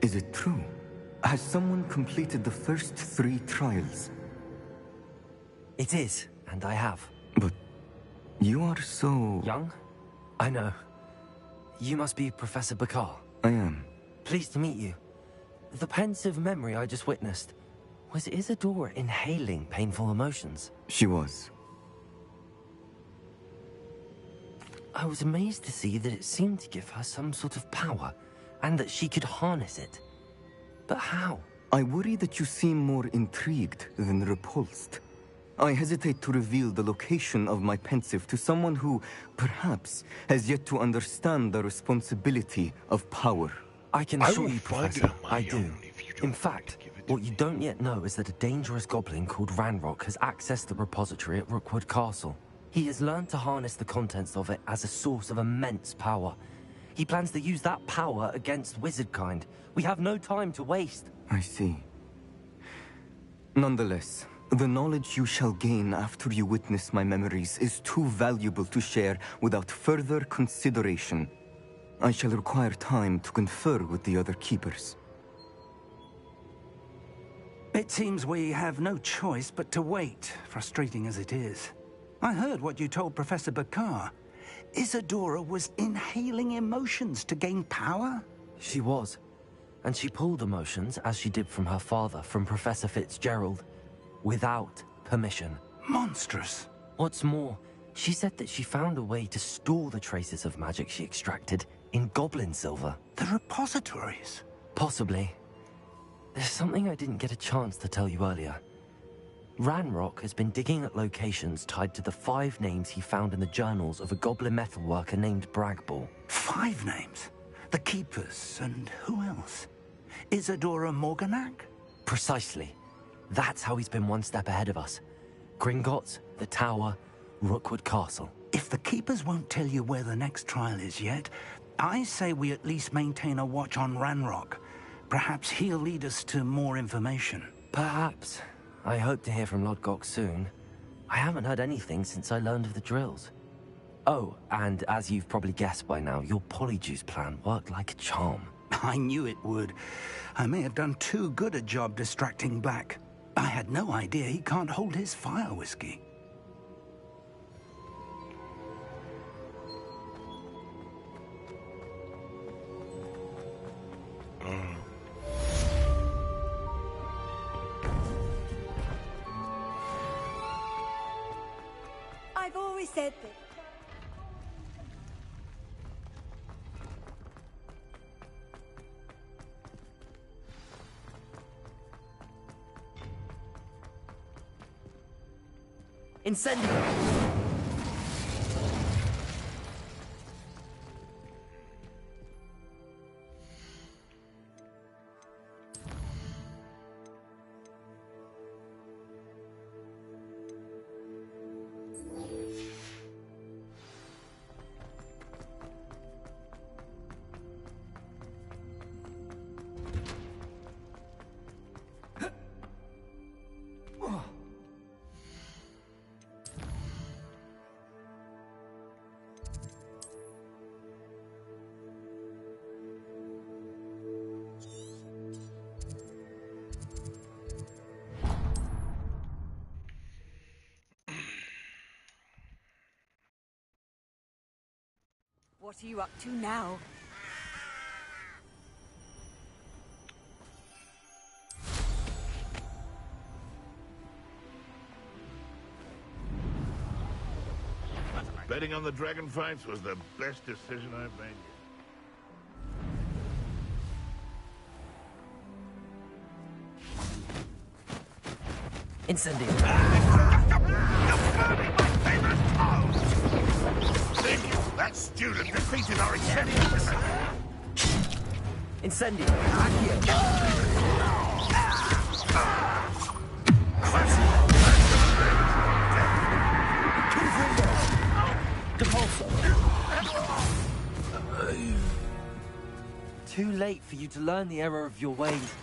Is it true? Has someone completed the first 3 trials? It is, and I have. But you are so... young? I know. You must be Professor Bakar. I am. Pleased to meet you. The pensive memory I just witnessed, was Isadora inhaling painful emotions? She was. I was amazed to see that it seemed to give her some sort of power, and that she could harness it. But how? I worry that you seem more intrigued than repulsed. I hesitate to reveal the location of my pensive to someone who, perhaps, has yet to understand the responsibility of power. I can assure you, Professor, I do. In fact, what you don't yet know is that a dangerous goblin called Ranrock has accessed the repository at Rookwood Castle. He has learned to harness the contents of it as a source of immense power. He plans to use that power against wizardkind. We have no time to waste. I see. Nonetheless, the knowledge you shall gain after you witness my memories is too valuable to share without further consideration. I shall require time to confer with the other keepers. It seems we have no choice but to wait, frustrating as it is. I heard what you told Professor Bakar. Isadora was inhaling emotions to gain power? She was. And she pulled emotions, as she did from her father, from Professor Fitzgerald, without permission. Monstrous. What's more, she said that she found a way to store the traces of magic she extracted in goblin silver. The repositories? Possibly. There's something I didn't get a chance to tell you earlier. Ranrock has been digging at locations tied to the 5 names he found in the journals of a goblin metalworker named Bragball. 5 names? The Keepers, and who else? Isadora Morganac? Precisely. That's how he's been one step ahead of us. Gringotts, the Tower, Rookwood Castle. If the Keepers won't tell you where the next trial is yet, I say we at least maintain a watch on Ranrock. Perhaps he'll lead us to more information. Perhaps. I hope to hear from Lodgok soon. I haven't heard anything since I learned of the drills. Oh, and as you've probably guessed by now, your polyjuice plan worked like a charm. I knew it would. I may have done too good a job distracting Black. I had no idea he can't hold his fire whiskey. I've always said that. Incendio! What are you up to now? Betting on the dragon fights was the best decision I've made yet. Incendio! That student defeated our incendio! Incendio! Accio! Too late for you to learn the error of your ways.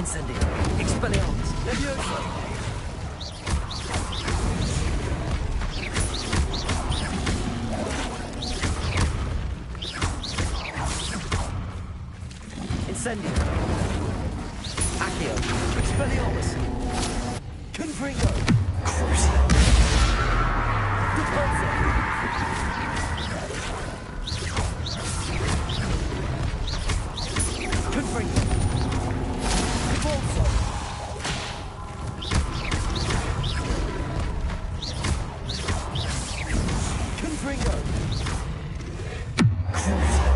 Incendio. Expelliarmus. Levioso. Incendio. Accio. Expelliarmus. Confringo. Crucio. Repulsor. Confringo. Repulsor. Confringo. Crucio.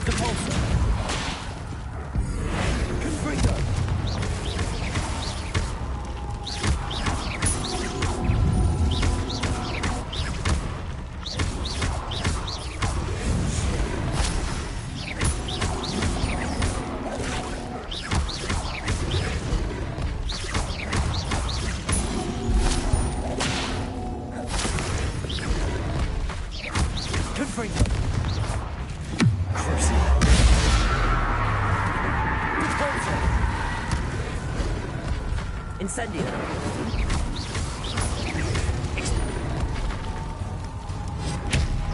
Repulsor. Confringo. Confringo. Crucio. Repulsor. Incendio.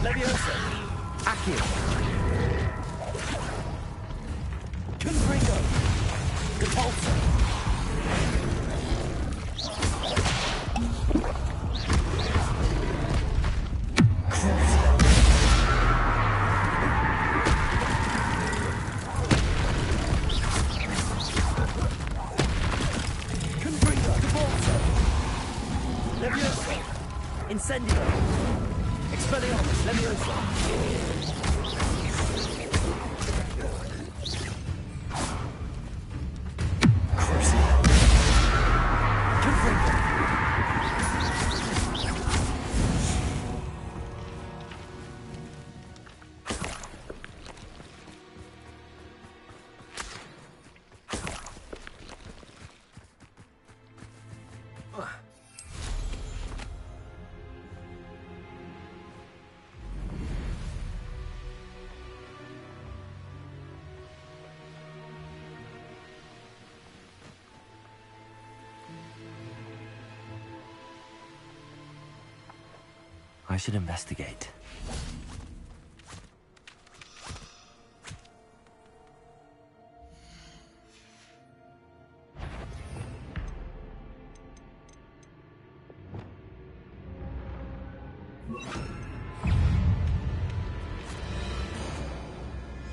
Levioso. Accio. Confringo. Repulsor. Crucio. Confringo. Repulsor. Levioso. Incendio. Expelliarmus. Levioso. Crucio. Confringo. I should investigate.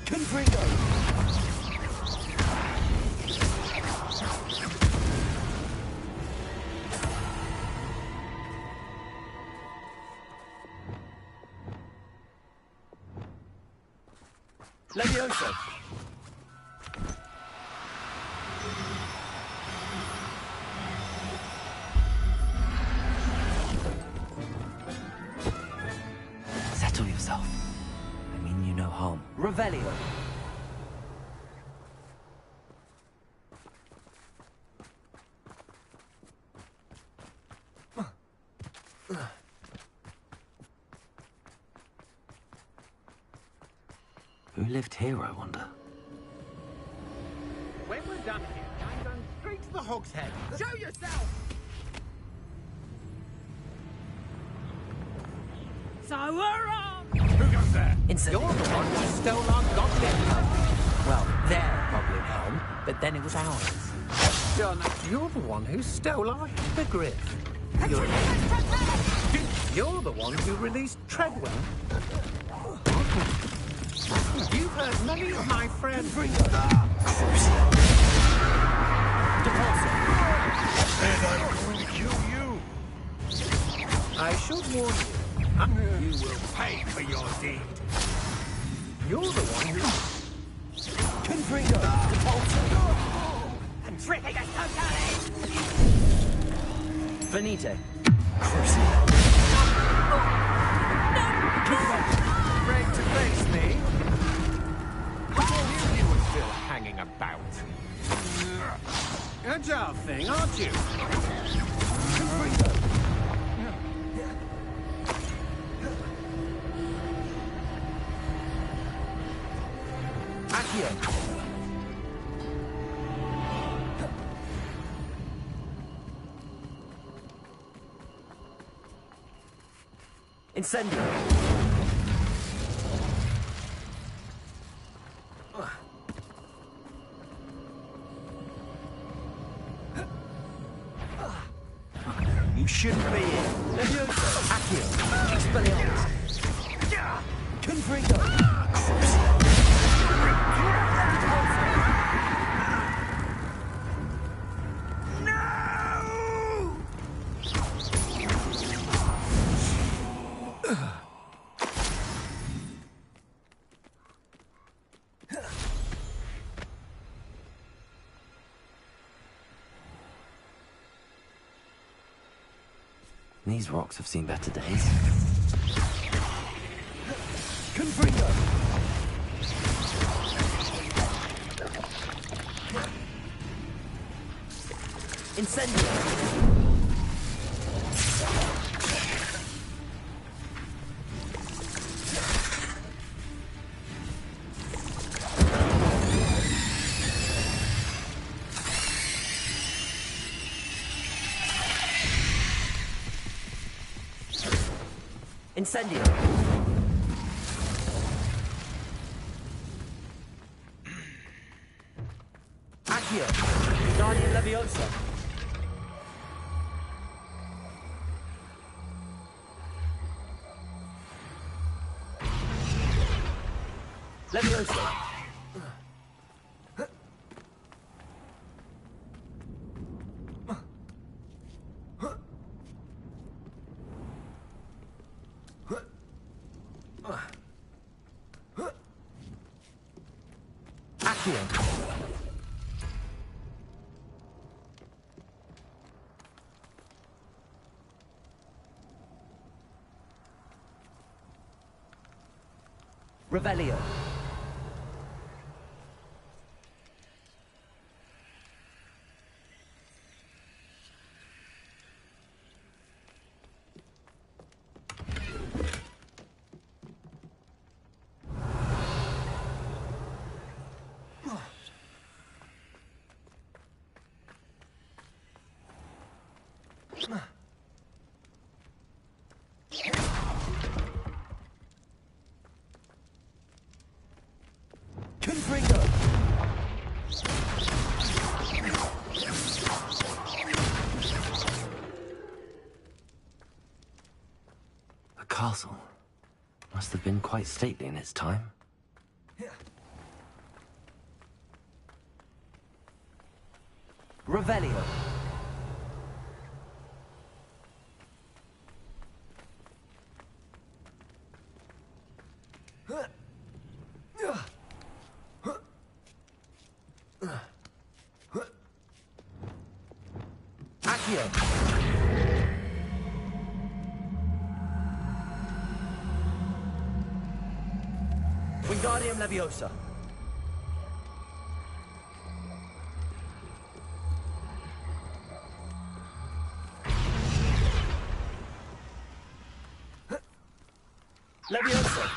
Confringo. Levioso. Settle yourself. I mean you no harm. Revelio. Who lived here, I wonder? When we're done here, I'm going straight to the Hogshead. Show yourself! So we're on! Who goes there? Incendio. You're the one who stole our goblin helm. Well, their goblin helm, but then it was ours. John, you're the one who stole our hippogriff. You're the one who released Treadwell. You've hurt many of my friends. And I'm going to kill you. I should warn you. You will pay for your deed. You're the one who... Confringo. I'm tripping us totally! Finite. Afraid to face me? I knew you were still hanging about. Agile thing, aren't you? Accio! Incendio! You shouldn't be here. Leviosa! Accio! Expelliarmus! Confringo! These rocks have seen better days. Confringo! Incendio! Incendio! Accio! Guardian Leviosa! Leviosa! Accio! Revelio! Confringo! The castle must have been quite stately in its time. Revelio! Accio! Wingardium Leviosa! Leviosa!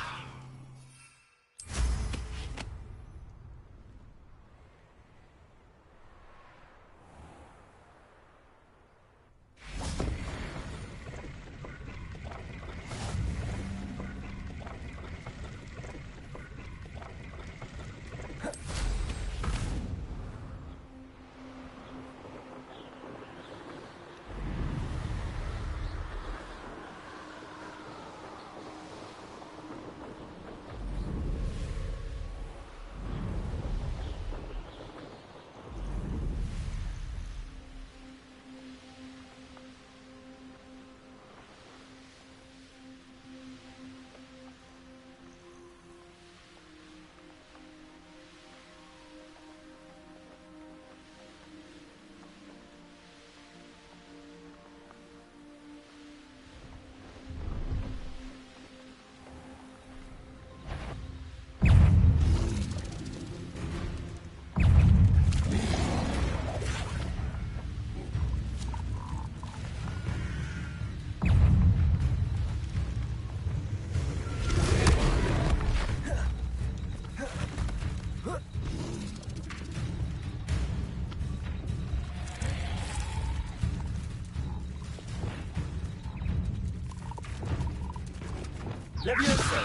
Levioso!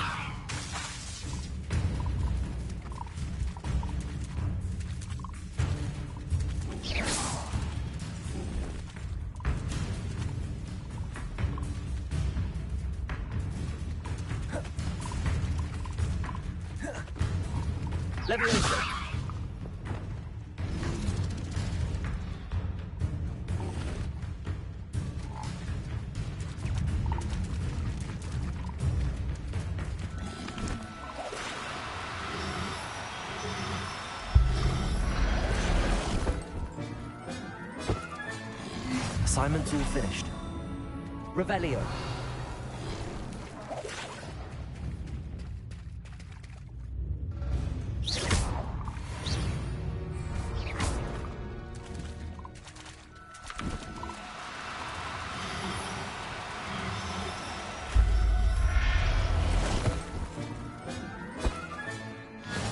Levioso! Assignment's all finished. Revelio.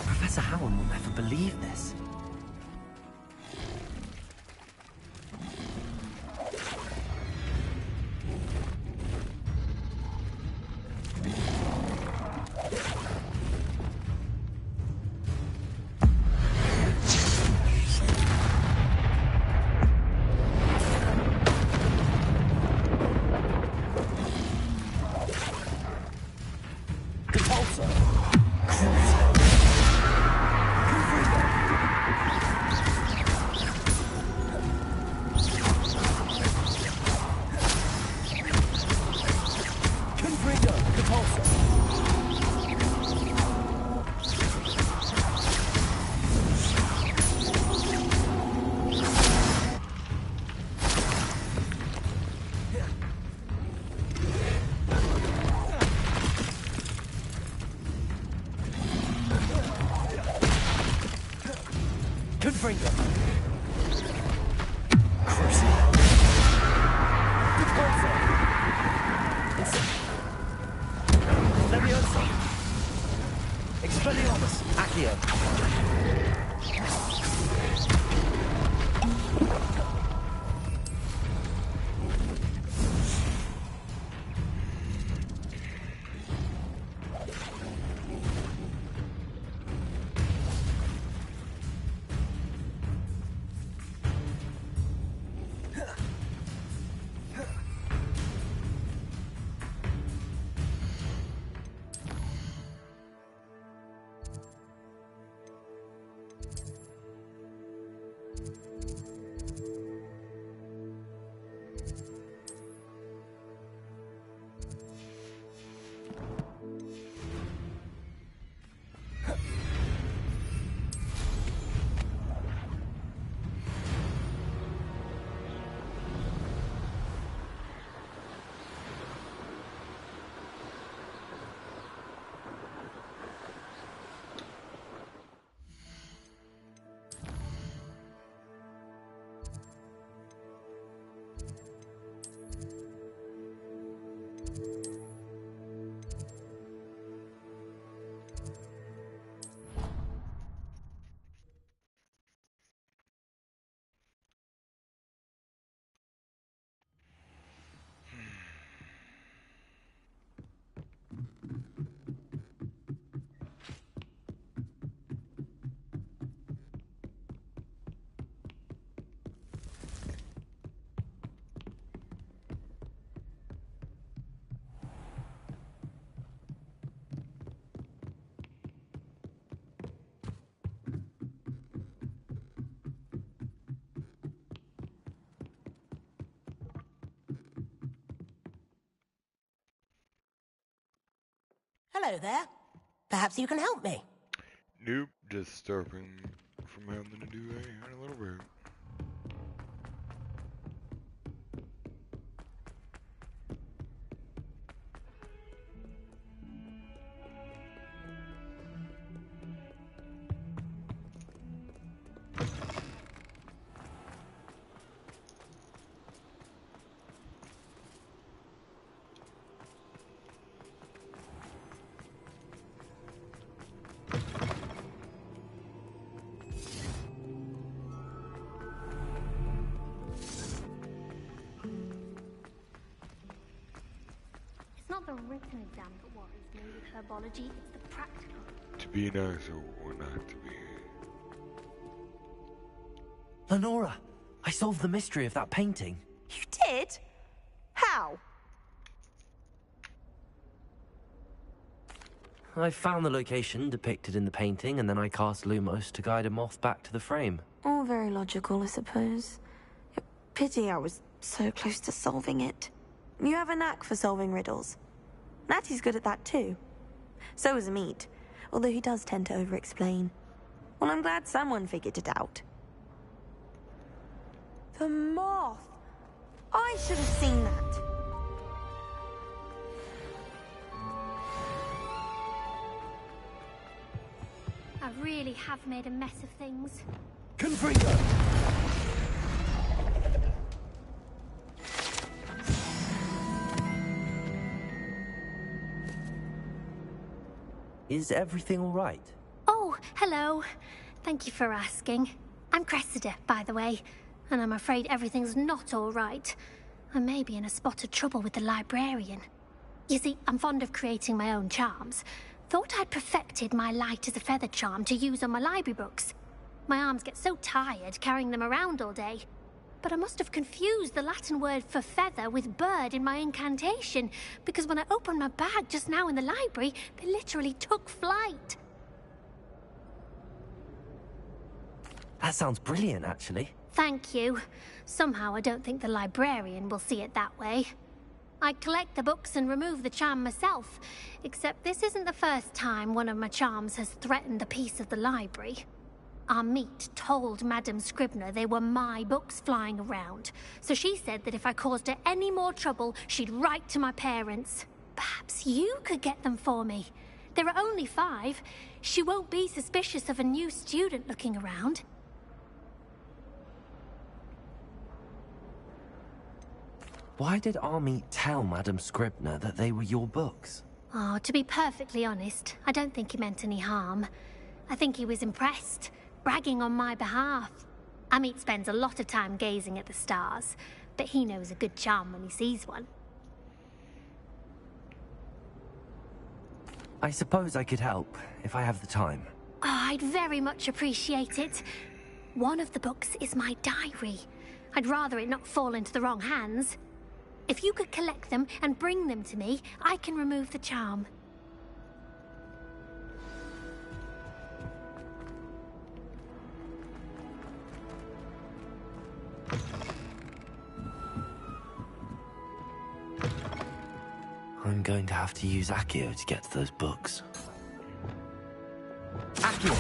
Professor Howard will never believe this. Confringo. Crucible. Repulsor. Levioso. Expelliarmus. Accio. Hello there. Perhaps you can help me. Nope, just stopping from having to do that here in a little bit. It's not the written exam that worries me. herbology, it's the practical. To be nice or not to be. Lenora, I solved the mystery of that painting. You did? How? I found the location depicted in the painting, and then I cast Lumos to guide a moth back to the frame. All very logical, I suppose. Pity I was so close to solving it. You have a knack for solving riddles. Natty's good at that too. So is Amit, although he does tend to over-explain. Well, I'm glad someone figured it out. The moth! I should have seen that. I really have made a mess of things. Confringo! Is everything all right? Oh, hello. Thank you for asking. I'm Cressida, by the way, and I'm afraid everything's not all right. I may be in a spot of trouble with the librarian. You see, I'm fond of creating my own charms. Thought I'd perfected my light as a feather charm to use on my library books. My arms get so tired carrying them around all day. But I must have confused the Latin word for feather with bird in my incantation, because when I opened my bag just now in the library, they literally took flight. That sounds brilliant, actually. Thank you. Somehow I don't think the librarian will see it that way. I collect the books and remove the charm myself, except this isn't the first time one of my charms has threatened the peace of the library. Amit told Madame Scribner they were my books flying around, so she said that if I caused her any more trouble, she'd write to my parents. Perhaps you could get them for me. There are only 5. She won't be suspicious of a new student looking around. Why did Amit tell Madame Scribner that they were your books? Oh, to be perfectly honest, I don't think he meant any harm. I think he was impressed, bragging on my behalf. Amit spends a lot of time gazing at the stars, but he knows a good charm when he sees one. I suppose I could help, if I have the time. Oh, I'd very much appreciate it. One of the books is my diary. I'd rather it not fall into the wrong hands. If you could collect them and bring them to me, I can remove the charm. I'm going to have to use Accio to get to those books. Accio!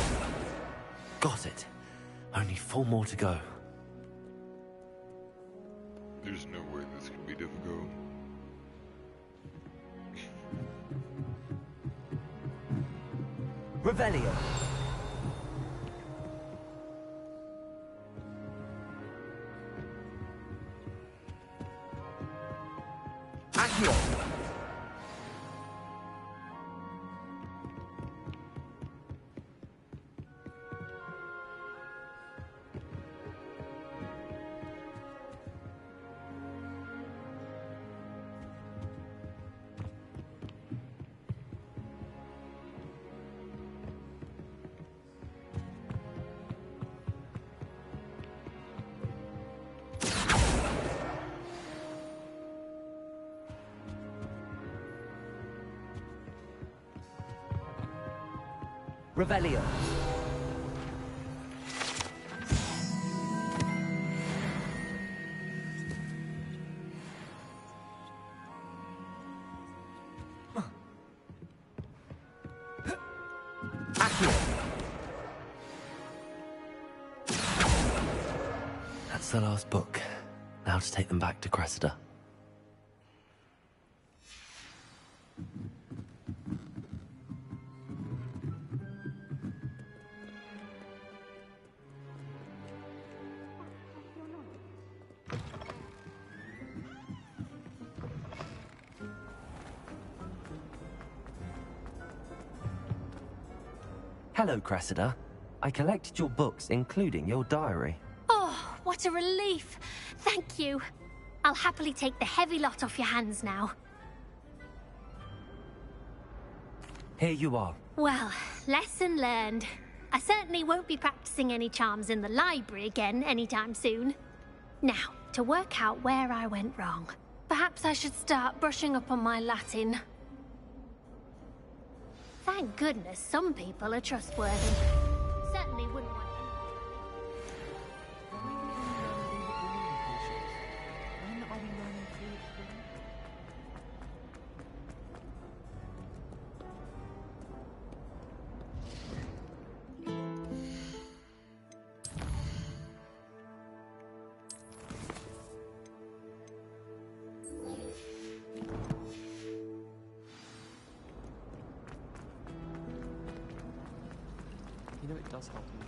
Got it. Only 4 more to go. There's no way this can be difficult. Revelio! Accio! Revelio. That's the last book. Now to take them back to Cressida. Hello, Cressida. I collected your books, including your diary. Oh, what a relief. Thank you. I'll happily take the heavy lot off your hands now. Here you are. Well, lesson learned. I certainly won't be practicing any charms in the library again anytime soon. Now, to work out where I went wrong. Perhaps I should start brushing up on my Latin. Thank goodness some people are trustworthy. Certainly wouldn't want You know, it does help me.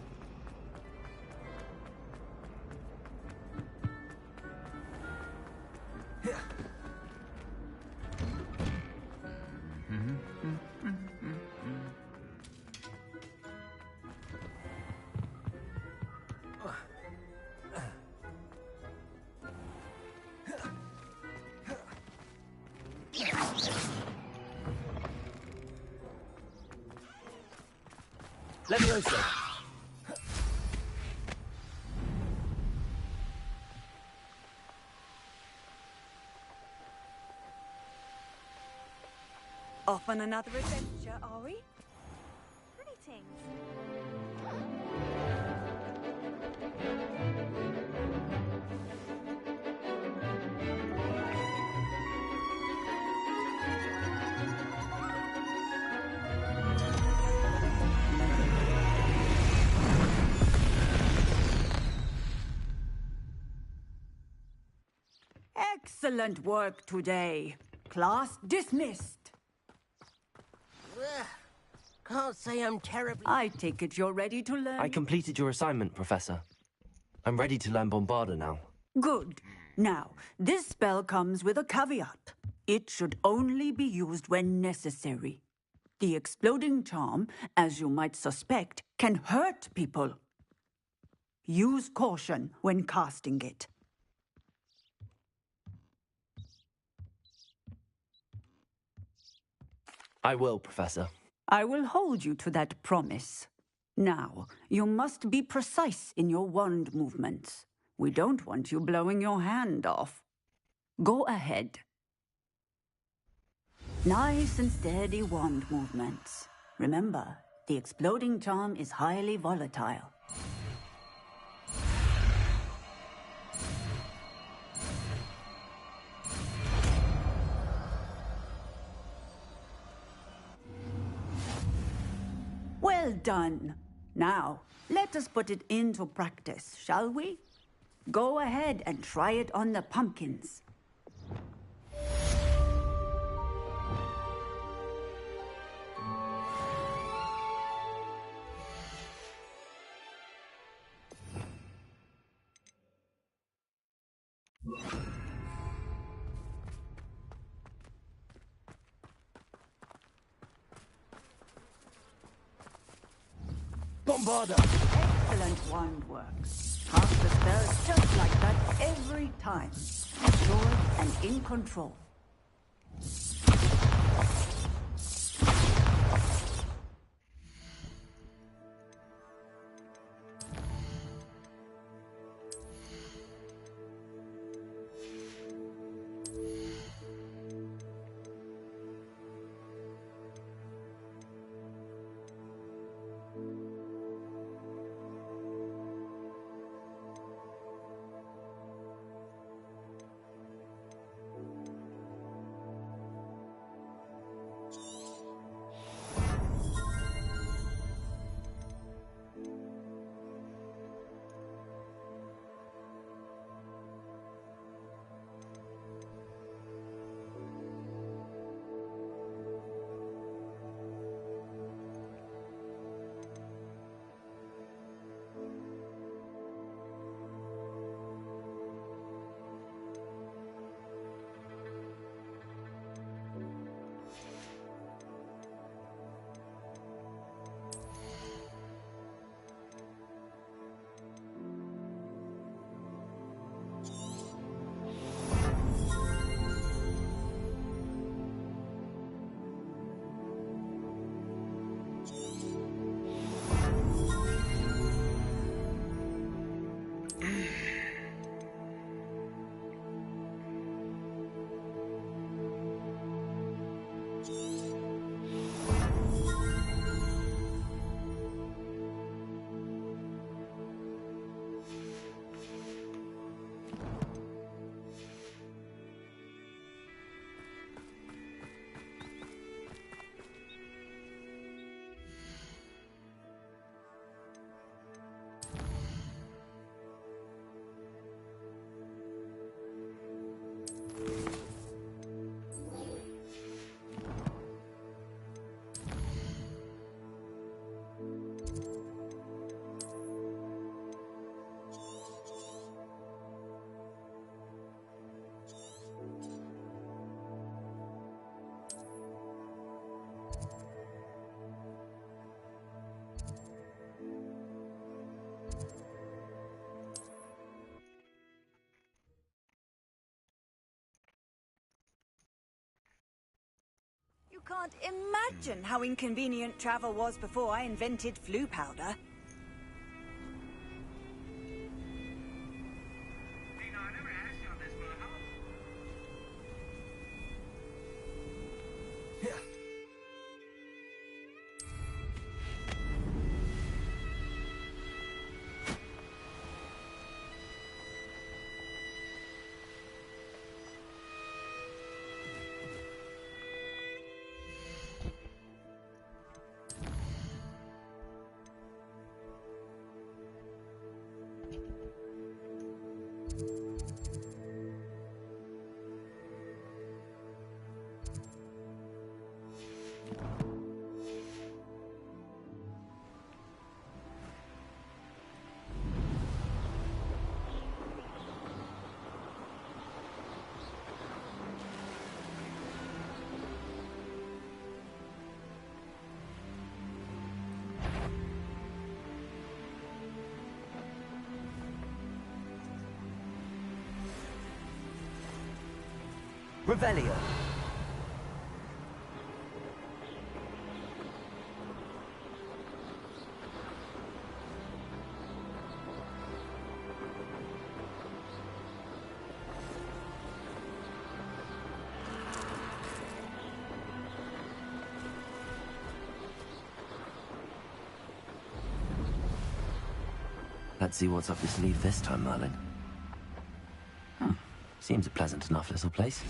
Levioso! Off on another adventure, are we? Greetings. Excellent work today. Class dismissed. Can't say I'm terribly... I take it you're ready to learn. I completed your assignment, Professor. I'm ready to learn Bombarda now. Good. Now, this spell comes with a caveat. It should only be used when necessary. The exploding charm, as you might suspect, can hurt people. Use caution when casting it. I will, Professor. I will hold you to that promise. Now, you must be precise in your wand movements. We don't want you blowing your hand off. Go ahead. Nice and steady wand movements. Remember, the exploding charm is highly volatile. Well done. Now, let us put it into practice, shall we? Go ahead and try it on the pumpkins. Bombarda! Excellent wand work. Cast the spell just like that every time. Assured and in control. can't imagine how inconvenient travel was before I invented flu powder. Revelio. Let's see what's up your sleeve this time, Merlin. Seems a pleasant enough little place.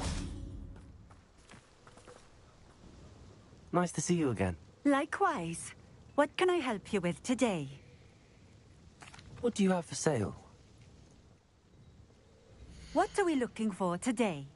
Nice to see you again. Likewise. What can I help you with today? What do you have for sale? What are we looking for today?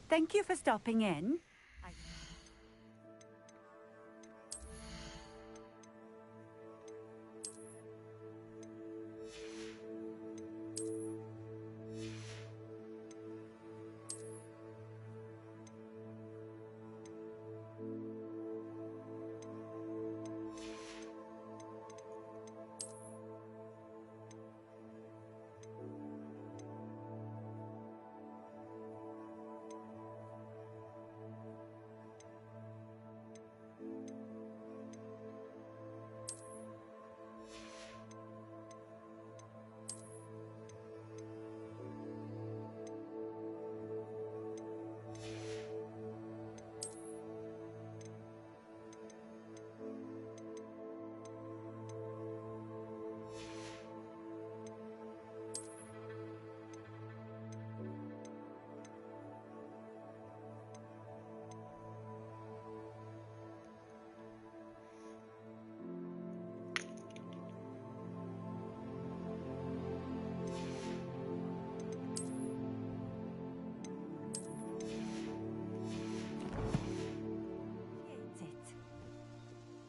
Thank you for stopping in.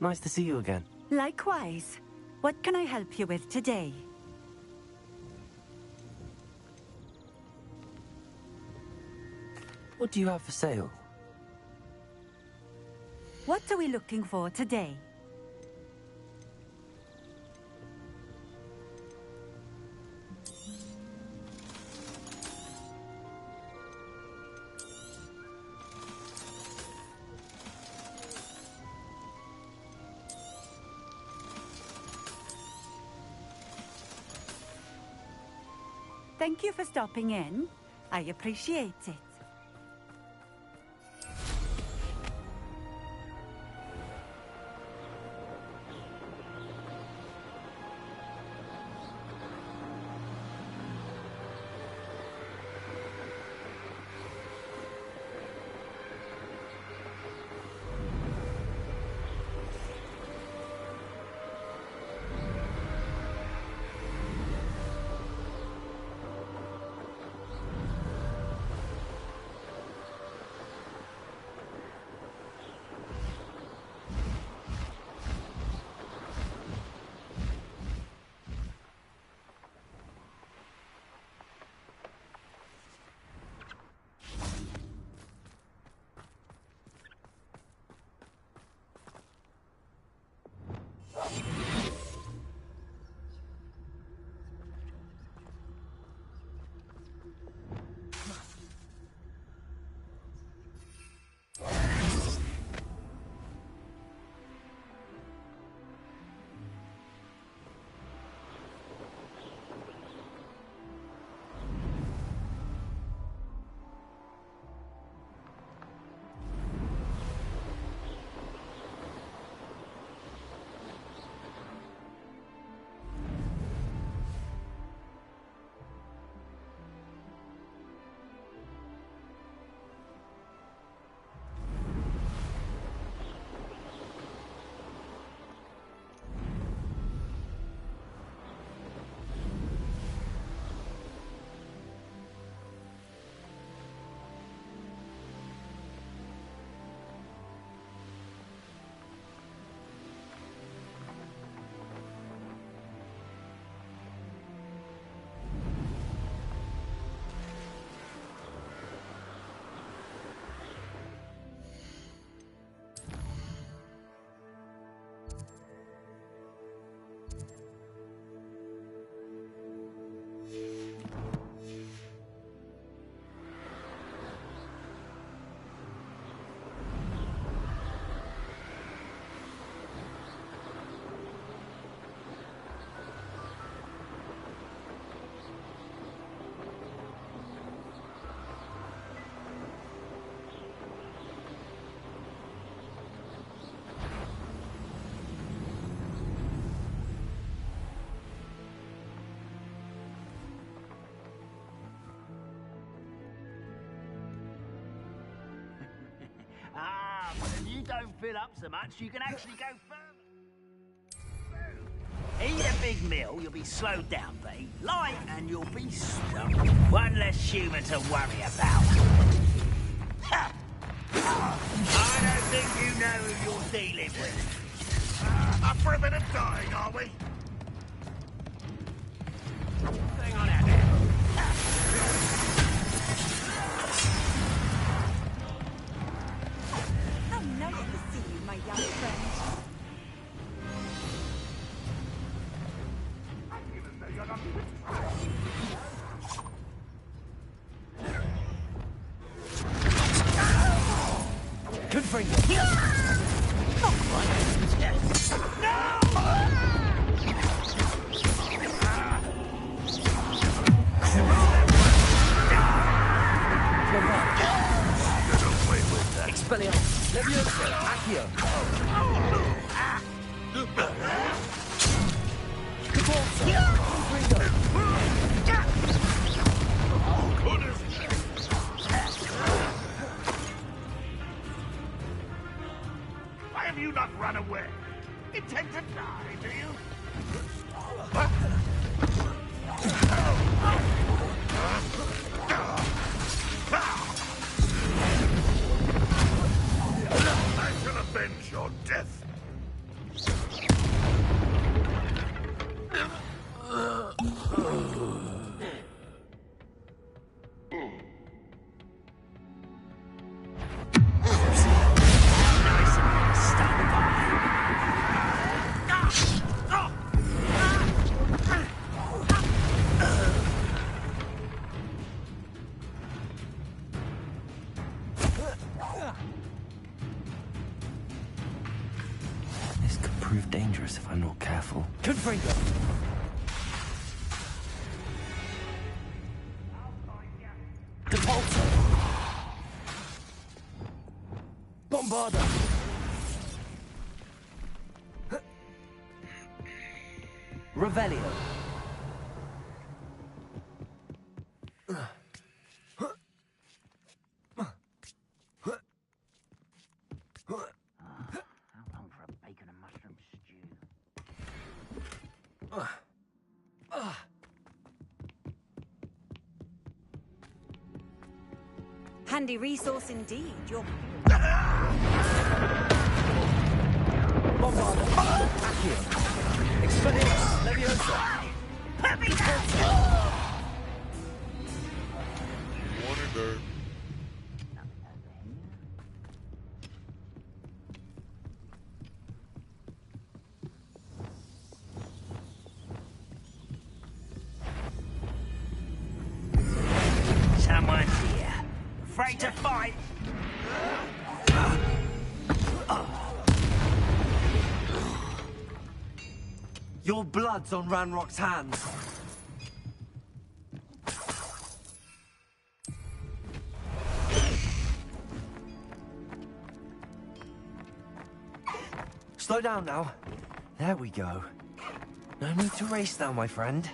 Nice to see you again. Likewise. What can I help you with today? What do you have for sale? What are we looking for today? Thank you for stopping in. I appreciate it. Ah, but if you don't fill up so much, you can actually go further. Eat a big meal, you'll be slowed down, but eat light and you'll be stuck. One less human to worry about. Ha! I don't think you know who you're dealing with. Up for a bit of dying, are we? Hang on out there. How nice to see you, my young friend. Good for you. Expelliarmus, Leviosa, Accio. Why have you not run away? Intend to die, do you? I shall avenge your death. This could prove dangerous if I'm not careful. Confringo. Bombarda! Revelio. How long for a bacon and mushroom stew? Handy resource indeed. You're... Bombarda! Accio! Expedit! Leviosa! Morning, there. Someone's here. Afraid to fight? Your blood's on Ranrock's hands. Slow down now. There we go. No need to race now, my friend.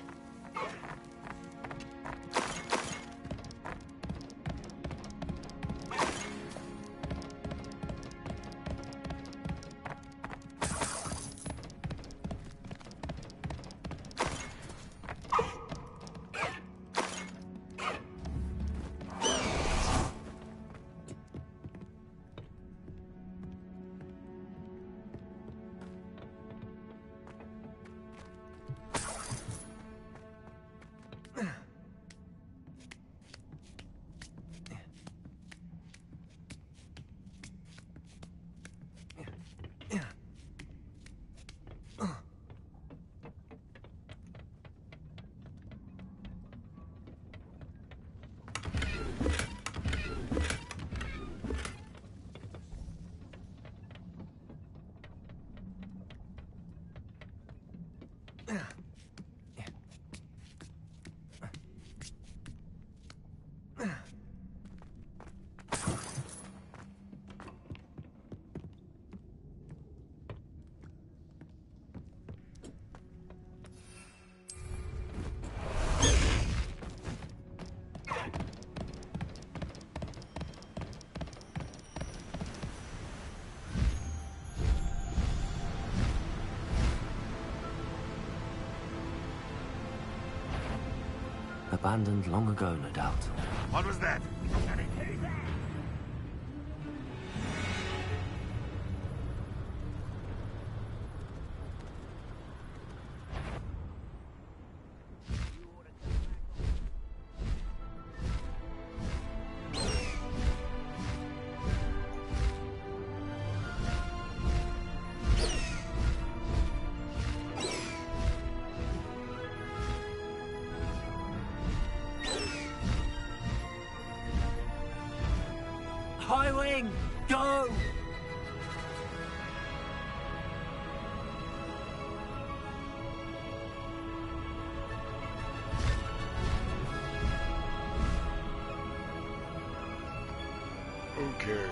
Abandoned long ago, no doubt. What was that? High wing, go! Okay.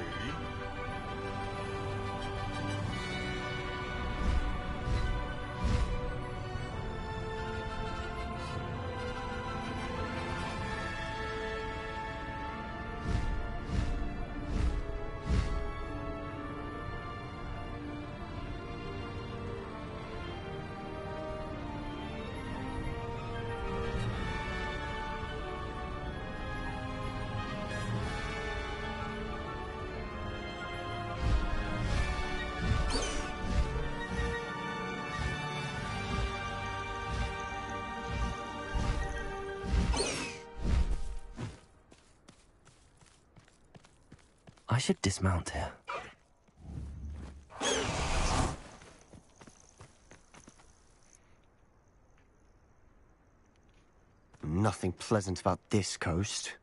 I should dismount here. Nothing pleasant about this coast.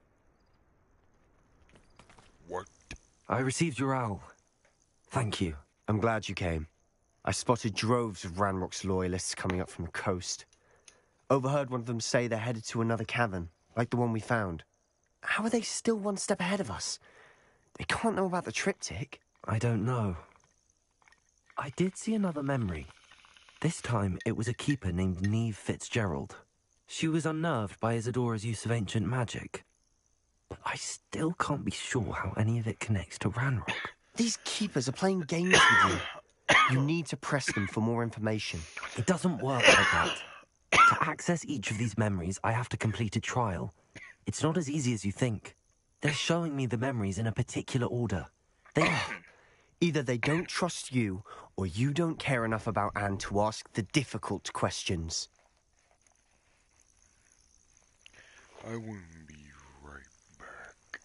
What? I received your owl. Thank you. I'm glad you came. I spotted droves of Ranrock's loyalists coming up from the coast. Overheard one of them say they're headed to another cavern, like the one we found. How are they still one step ahead of us? They can't know about the triptych. I don't know. I did see another memory. This time, it was a keeper named Neve Fitzgerald. She was unnerved by Isadora's use of ancient magic. But I still can't be sure how any of it connects to Ranrock. These keepers are playing games with you. You need to press them for more information. It doesn't work like that. To access each of these memories, I have to complete a trial. It's not as easy as you think. They're showing me the memories in a particular order. Either they don't trust you, or you don't care enough about Anne to ask the difficult questions. I will be right back.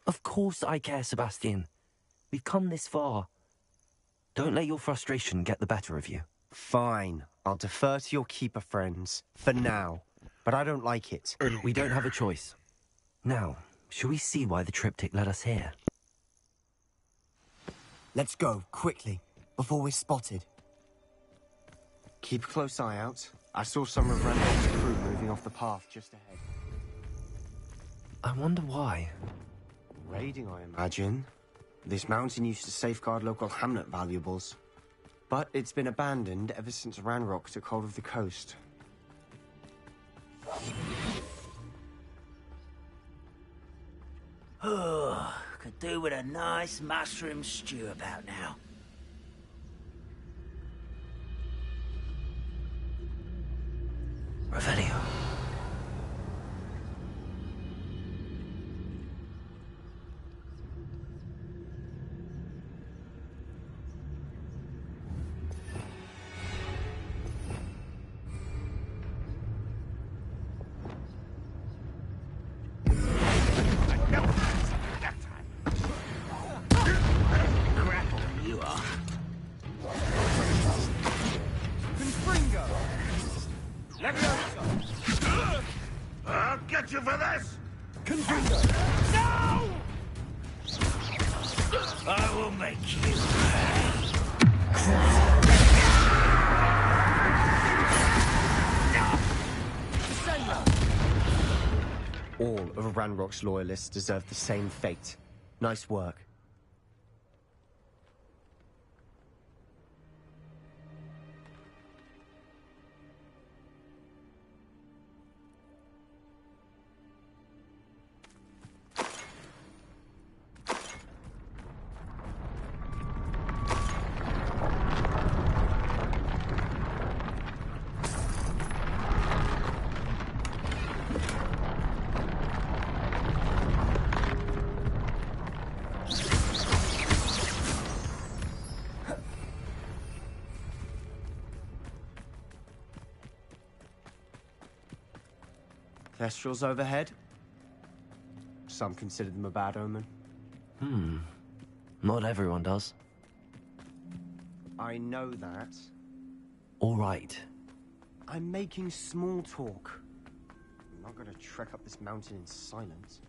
Of course I care, Sebastian. We've come this far. Don't let your frustration get the better of you. Fine. I'll defer to your keeper friends. For now. But I don't like it. We don't have a choice. Now, shall we see why the triptych led us here? Let's go, quickly, before we're spotted. Keep a close eye out. I saw some of Randall's crew moving off the path just ahead. I wonder why. Raiding, I imagine. This mountain used to safeguard local hamlet valuables. But it's been abandoned ever since Ranrock took hold of the coast. Could do with a nice mushroom stew about now. Revelio. I'll get you for this! No! I will make you All of Ranrock's loyalists deserve the same fate. Nice work. Thestrals overhead. Some consider them a bad omen. Not everyone does. I know that. All right. I'm making small talk. I'm not gonna trek up this mountain in silence.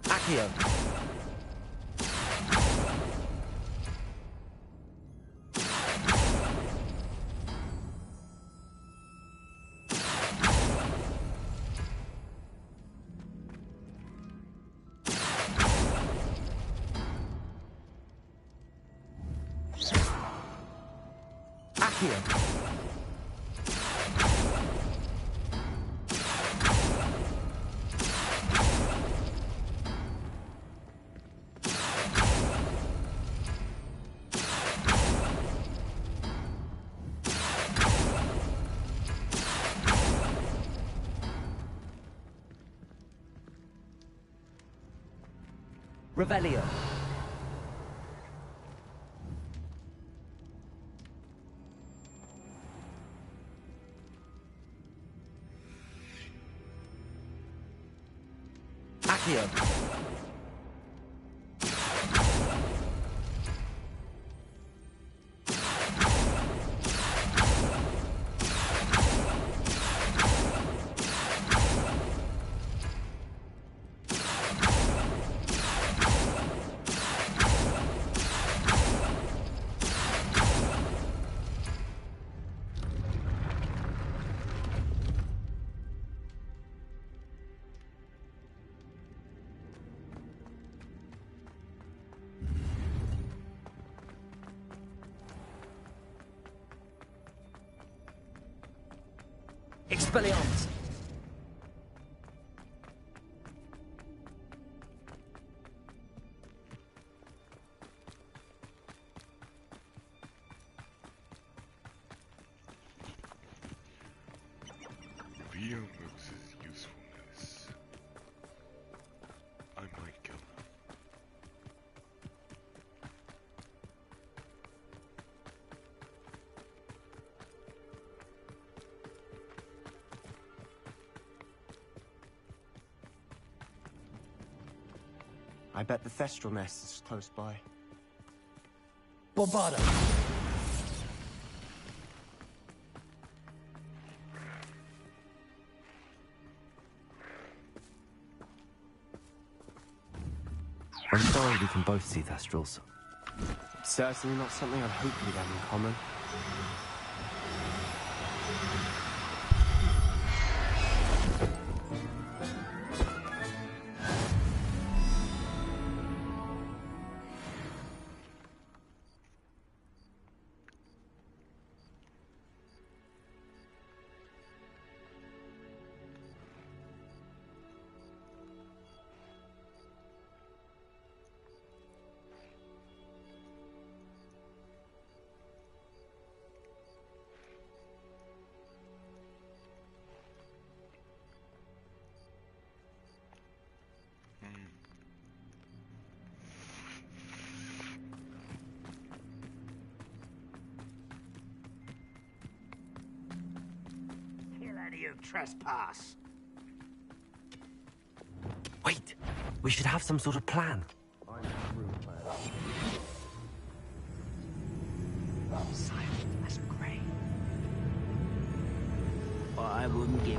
Accio. Revelio. Accio. Expelliarmus. Via Moses' usefulness. I might kill him. I bet the Thestral nest is close by. Bombarda. I'm sorry we can both see Thestrals. It's certainly not something I'd hope we'd have in common. you trespass? Wait, we should have some sort of plan. Silent as a grave. I wouldn't give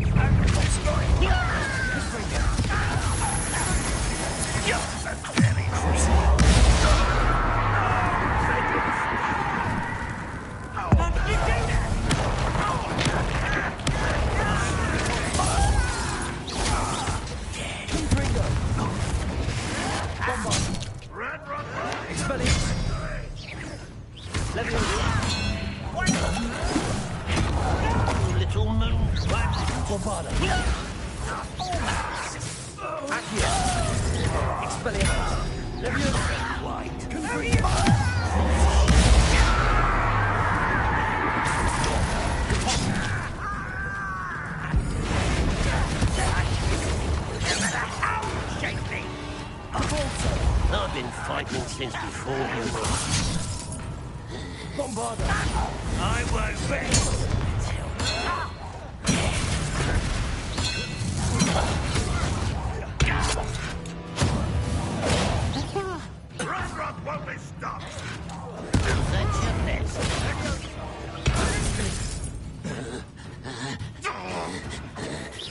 little moon. Bombarda. Accio. Expelliarmus. Leviosa. White. I've been fighting since before you were. Bombarda. I won't bend. Ranrock won't be stopped! That's your best.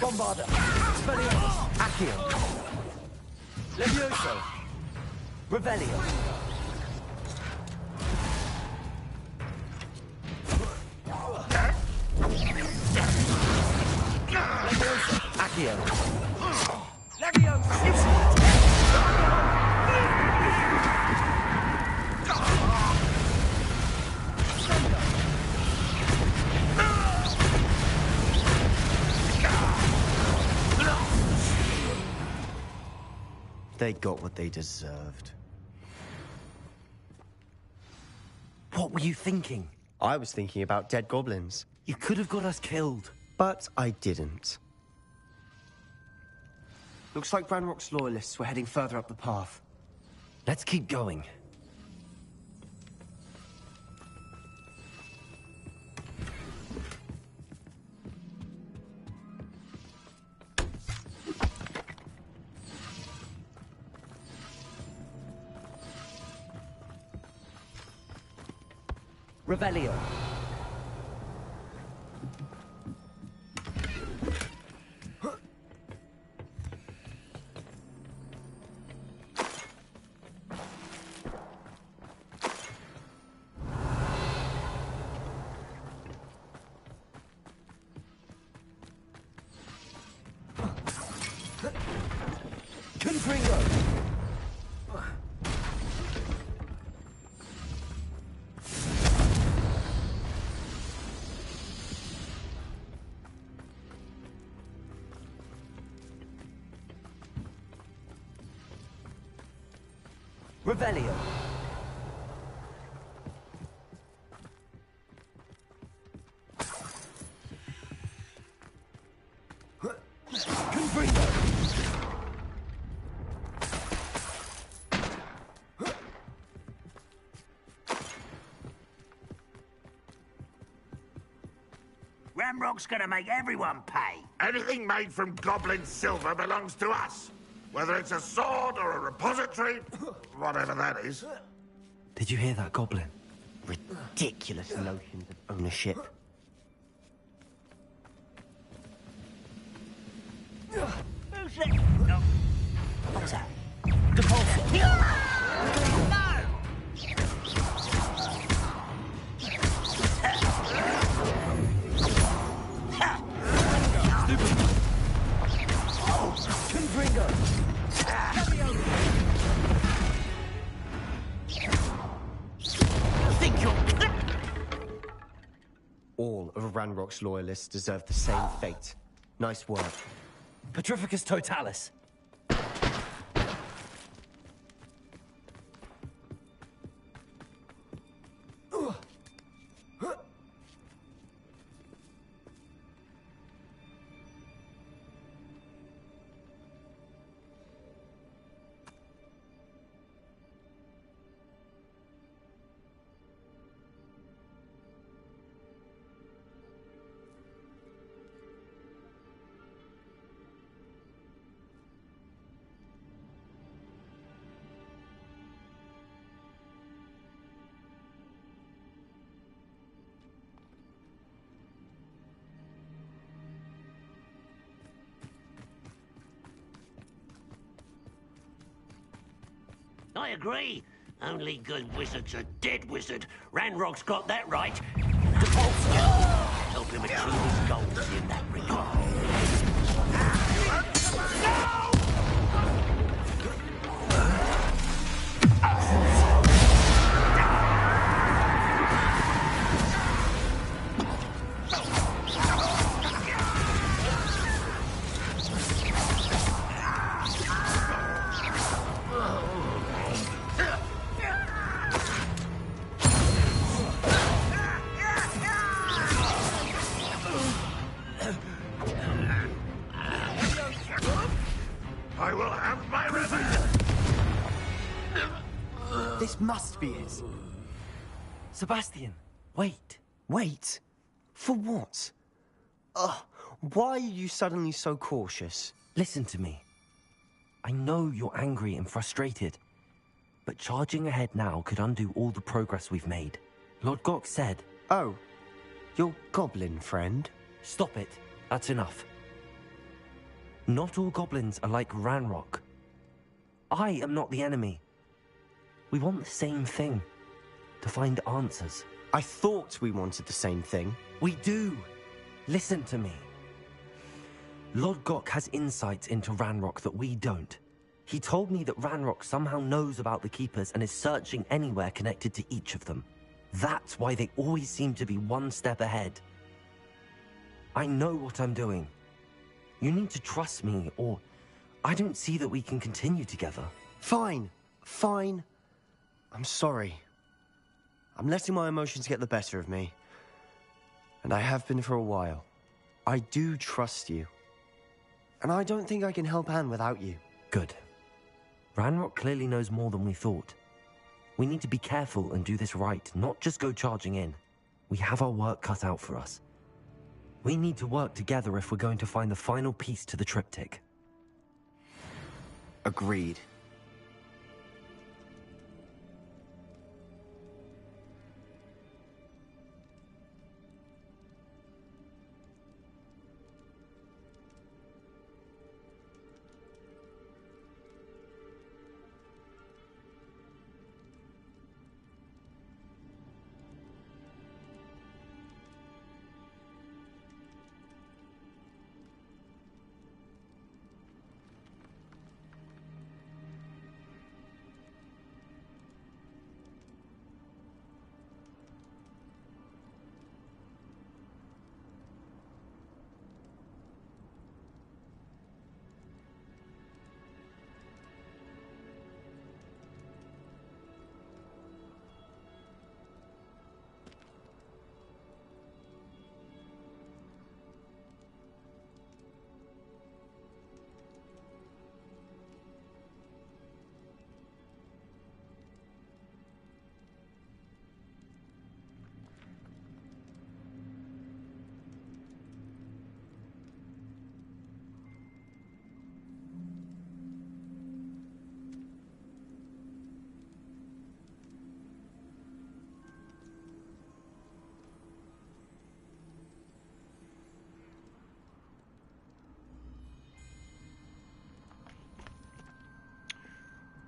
Bombarda. Expelliarmus. Accio. Levioso. Revelio. Levioso. Accio. Levioso. They got what they deserved. What were you thinking? I was thinking about dead goblins. You could have got us killed. But I didn't. Looks like Ranrock's loyalists were heading further up the path. Let's keep going. Revelio. Confringo. Revelio. Confringo. Ramrock's gonna make everyone pay. Anything made from goblin silver belongs to us. Whether it's a sword or a repository, whatever that is. Did you hear that, Goblin? Ridiculous notions of ownership. Who's that? No. What's that? Depulso. No! Confringo. Think you're... All of Ranrock's loyalists deserve the same fate. Nice work. Petrificus Totalis. I agree. Only good wizards are dead wizard. Ranrock's got that right. Help him achieve his goals in that regard. I will have my revenge! This must be it. Sebastian, wait. Wait? For what? Why are you suddenly so cautious? Listen to me. I know you're angry and frustrated, but charging ahead now could undo all the progress we've made. Lord Gok said... Oh, your goblin friend? Stop it. That's enough. Not all goblins are like Ranrock. I am not the enemy. We want the same thing. To find answers. I thought we wanted the same thing. We do. Listen to me. Lord Gok has insights into Ranrock that we don't. He told me that Ranrock somehow knows about the Keepers and is searching anywhere connected to each of them. That's why they always seem to be one step ahead. I know what I'm doing. You need to trust me, or I don't see that we can continue together. Fine. Fine. I'm sorry. I'm letting my emotions get the better of me. And I have been for a while. I do trust you. And I don't think I can help Anne without you. Good. Ranrock clearly knows more than we thought. We need to be careful and do this right, not just go charging in. We have our work cut out for us. We need to work together if we're going to find the final piece to the triptych. Agreed.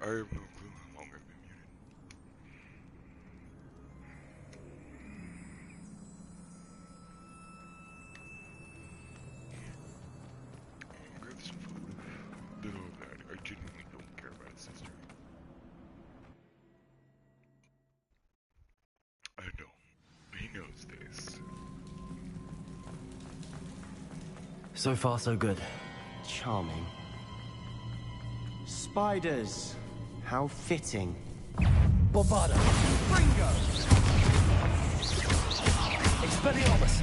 I have no clue how long I've been muted. I'll grab some food. Little of that. I genuinely don't care about his history. I know. He knows this. So far, so good. Charming. Spiders. How fitting. Bovada. Ringo. Expelliarmus.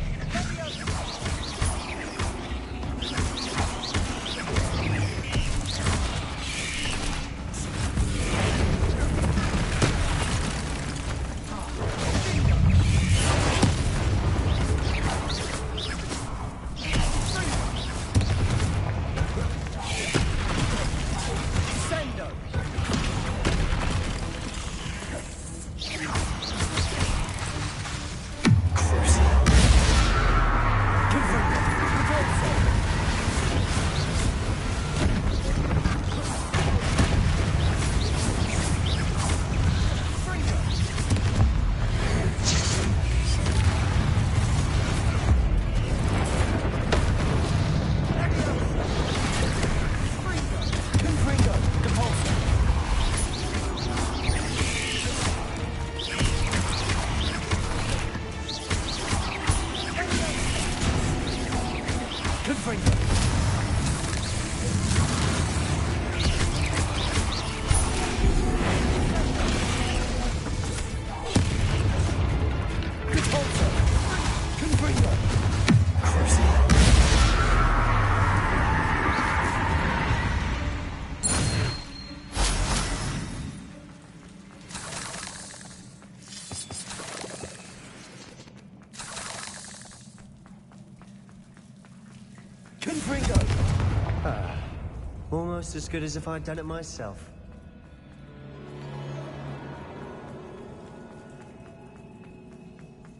Almost as good as if I'd done it myself.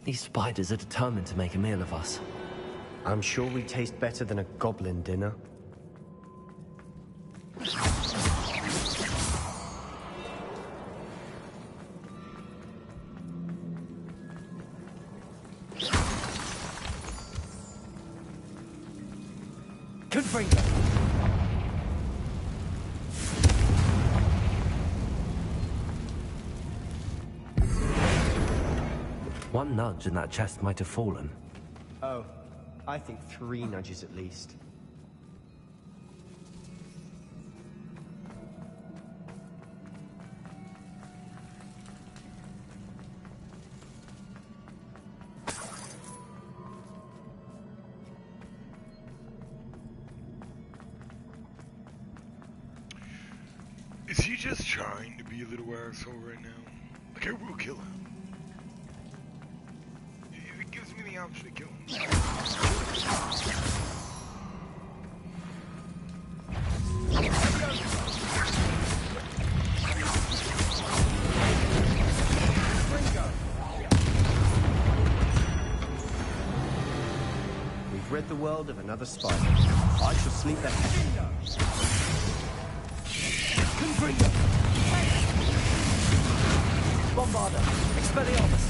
These spiders are determined to make a meal of us. I'm sure we taste better than a goblin dinner. Confringo! One nudge and that chest might have fallen. Oh, I think 3 nudges at least. Is he just trying to be a little asshole right now? Like, I will kill him. If it gives me the option to kill him. We've rid the world of another spider. I shall sleep there. Bombarda! Expelliarmus!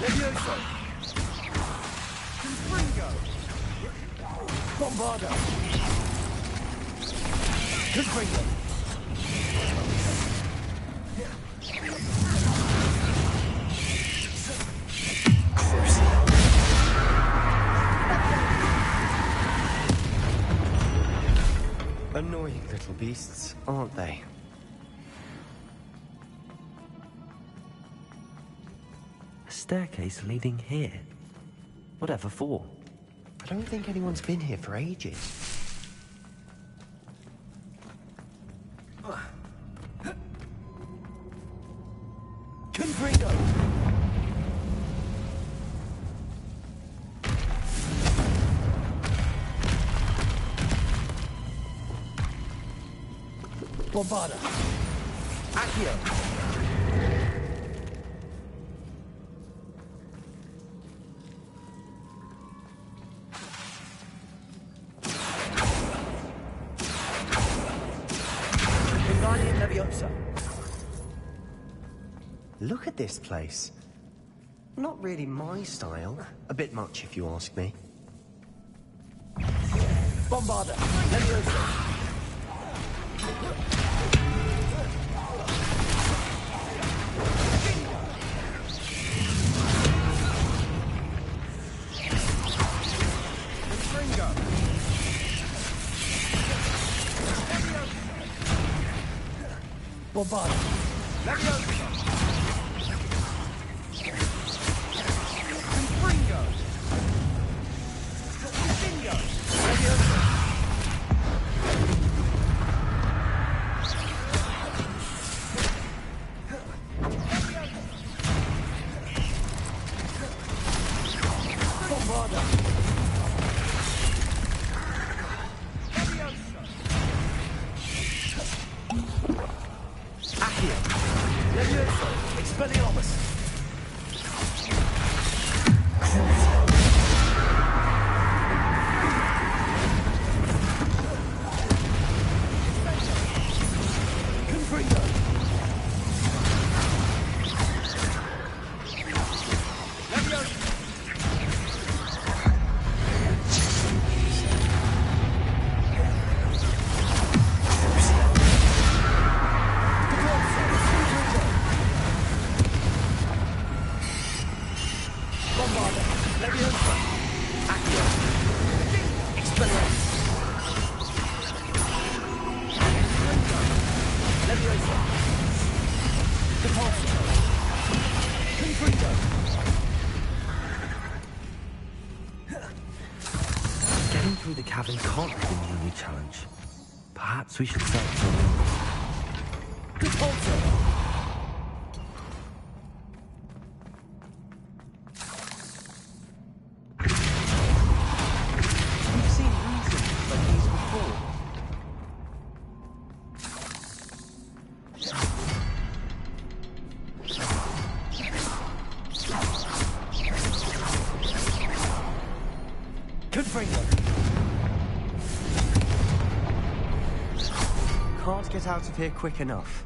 Levioso! Confringo! Bombarda! Confringo! Annoying little beasts, aren't they? A staircase leading here? Whatever for? I don't think anyone's been here for ages. Confringo! Bombarda! Accio! Wingardium Leviosa! Look at this place. Not really my style. A bit much, if you ask me. Bombarda! Leviosa! Bombarda! Leviosa! Confringo! Confringo! Leviosa! Bombarda! Accio! Levioso! Expelliarmus! Confringo! Levioso! Bombarda! Leviosa! Accio! Expelliarmus! Leviosa! Depulso! Confringo! Getting through the cavern can't be the only challenge. Perhaps we should search for... Depulso! Confringo. Can't get out of here quick enough.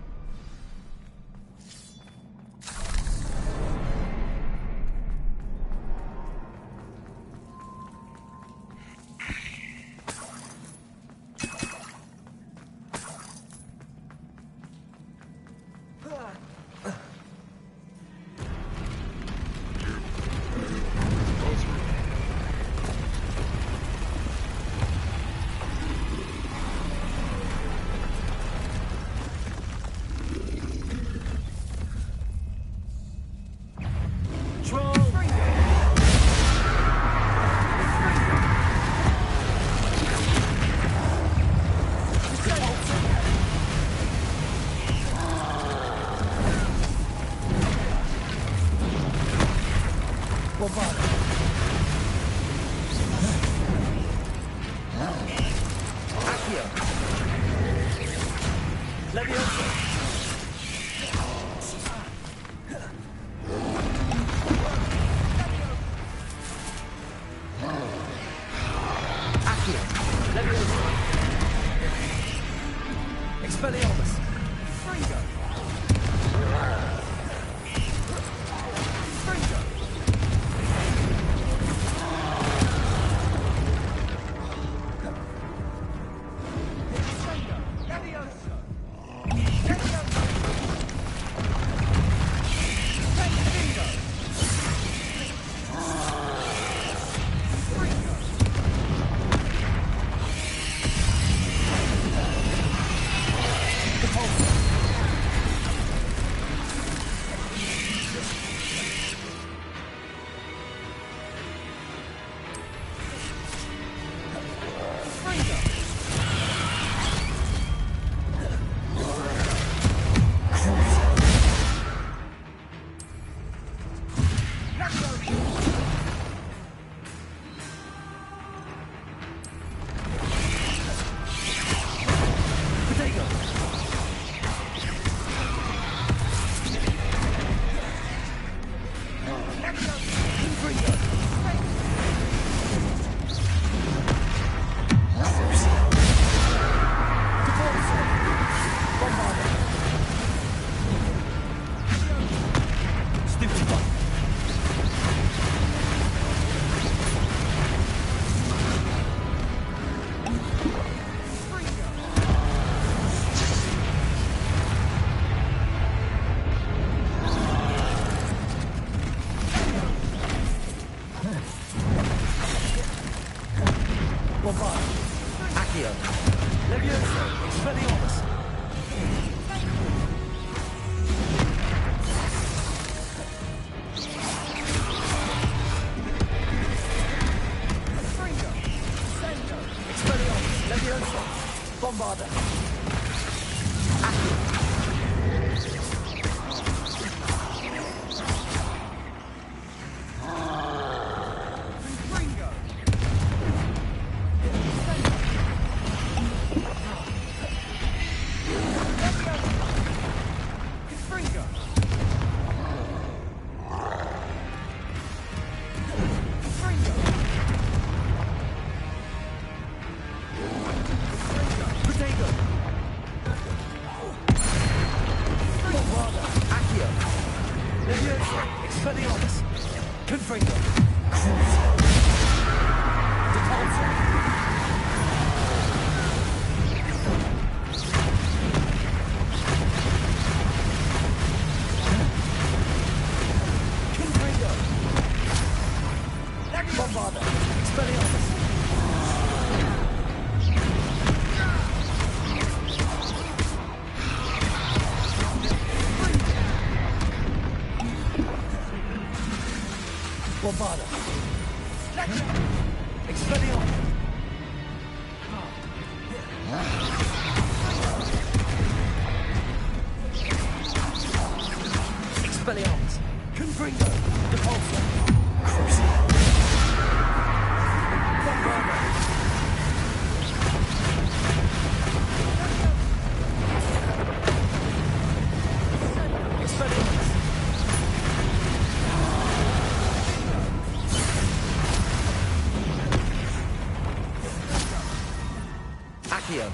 Accio.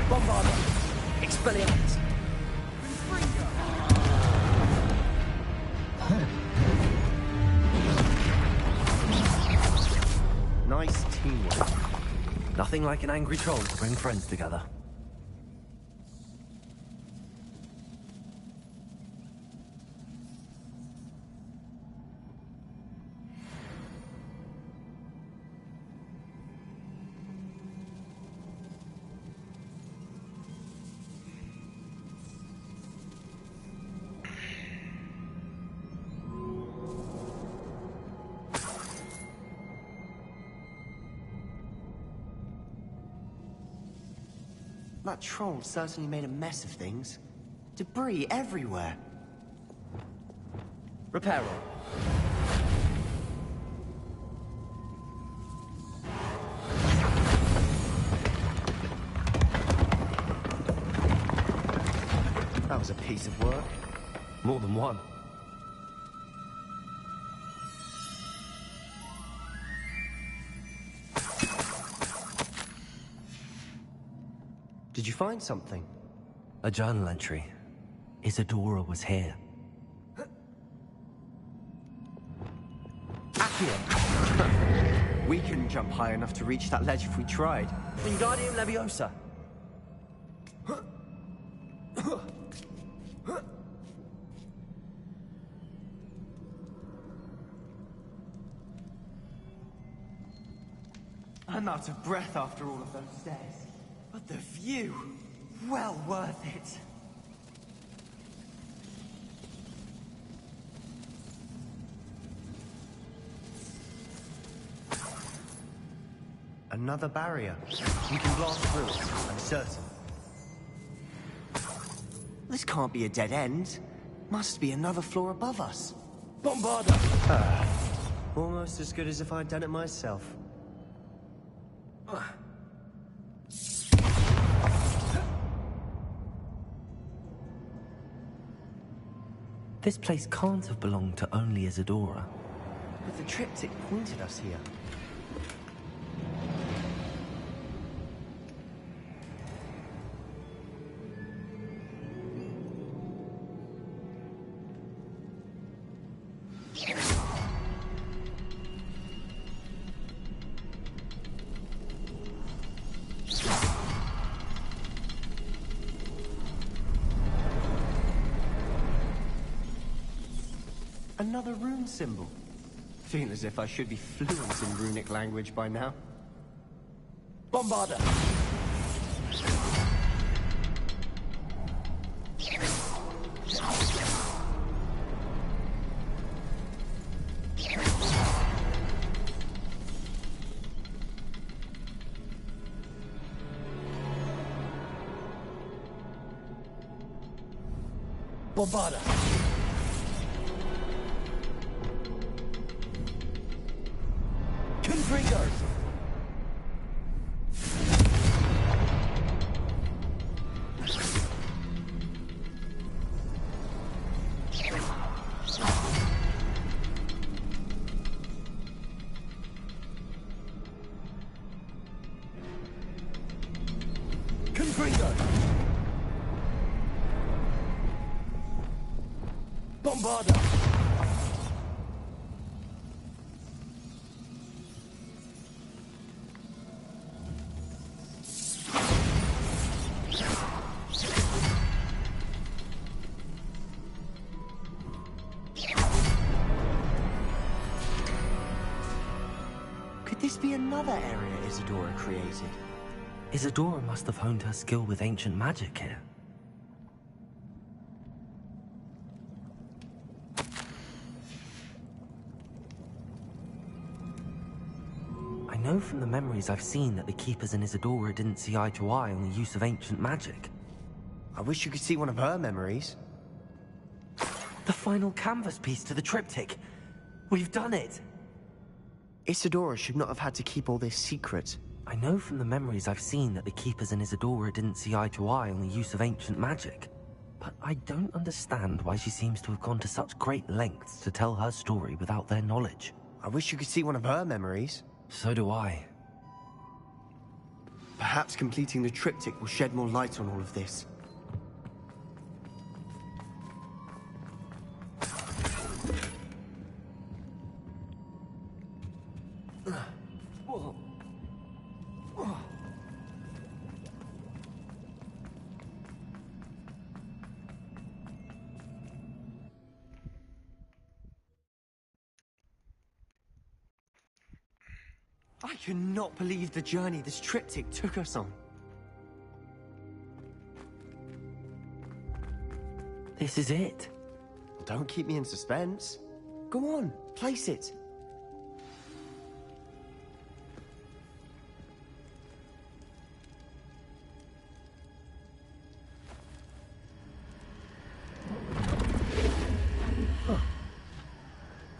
Bombarda. Expelliarmus. Nice teamwork. Nothing like an angry troll to bring friends together. That troll certainly made a mess of things. Debris everywhere. Reparo. That was a piece of work. More than one. Did you find something? A journal entry. Isadora was here. Accio! We couldn't jump high enough to reach that ledge if we tried. Wingardium Leviosa. I'm out of breath after all of those stairs. But the view, well worth it. Another barrier. We can blast through it, I'm certain. This can't be a dead end. Must be another floor above us. Bombarda! Almost as good as if I'd done it myself. This place can't have belonged to only Isadora. But the triptych pointed us here. Another rune symbol. Feel as if I should be fluent in runic language by now. Bombarda! Bombarda! Confringo! Confringo! Bombarda! Could this be another area Isadora created? Isadora must have honed her skill with ancient magic here. I know from the memories I've seen that the Keepers and Isadora didn't see eye to eye on the use of ancient magic. I wish you could see one of her memories. The final canvas piece to the triptych. We've done it! Isadora should not have had to keep all this secret. I know from the memories I've seen that the Keepers and Isadora didn't see eye to eye on the use of ancient magic. But I don't understand why she seems to have gone to such great lengths to tell her story without their knowledge. I wish you could see one of her memories. So do I. Perhaps completing the triptych will shed more light on all of this. I cannot believe the journey this triptych took us on. This is it. Don't keep me in suspense. Go on, place it. Huh.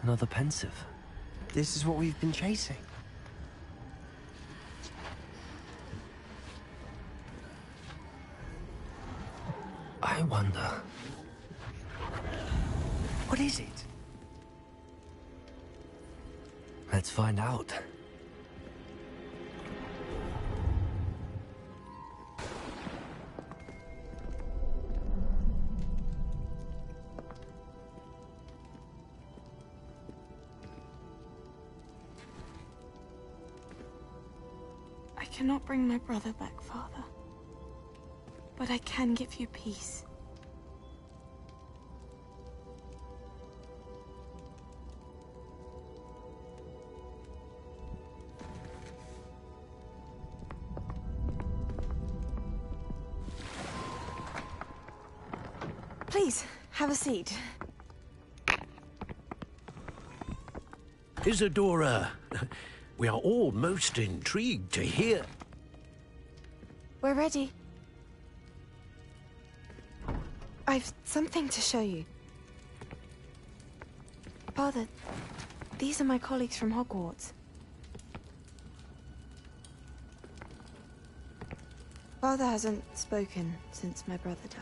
Another pensive. This is what we've been chasing. I wonder... What is it? Let's find out. I cannot bring my brother back, Father. But I can give you peace. Please, have a seat. Isadora, we are all most intrigued to hear. We're ready. I've something to show you. Father, these are my colleagues from Hogwarts. Father hasn't spoken since my brother died.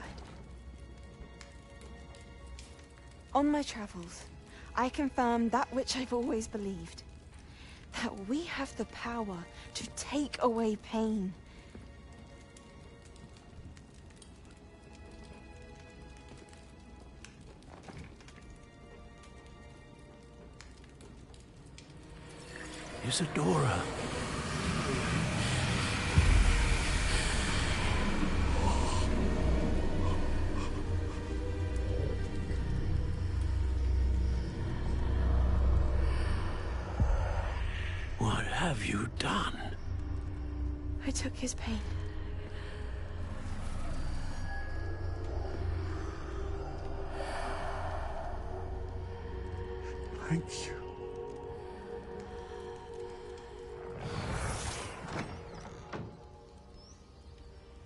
On my travels, I confirmed that which I've always believed. That we have the power to take away pain. Isadora. What have you done? I took his pain. Thank you.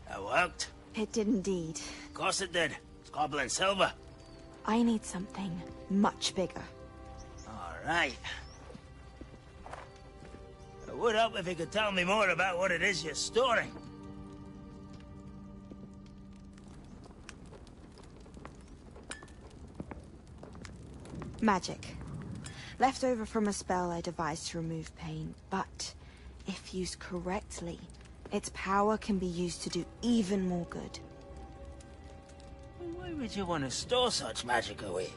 That worked? It did indeed. Of course it did. It's goblin silver. I need something much bigger. All right. It would help if you could tell me more about what it is you're storing. Magic. Left over from a spell I devised to remove pain, but if used correctly, its power can be used to do even more good. Why would you want to store such magic away?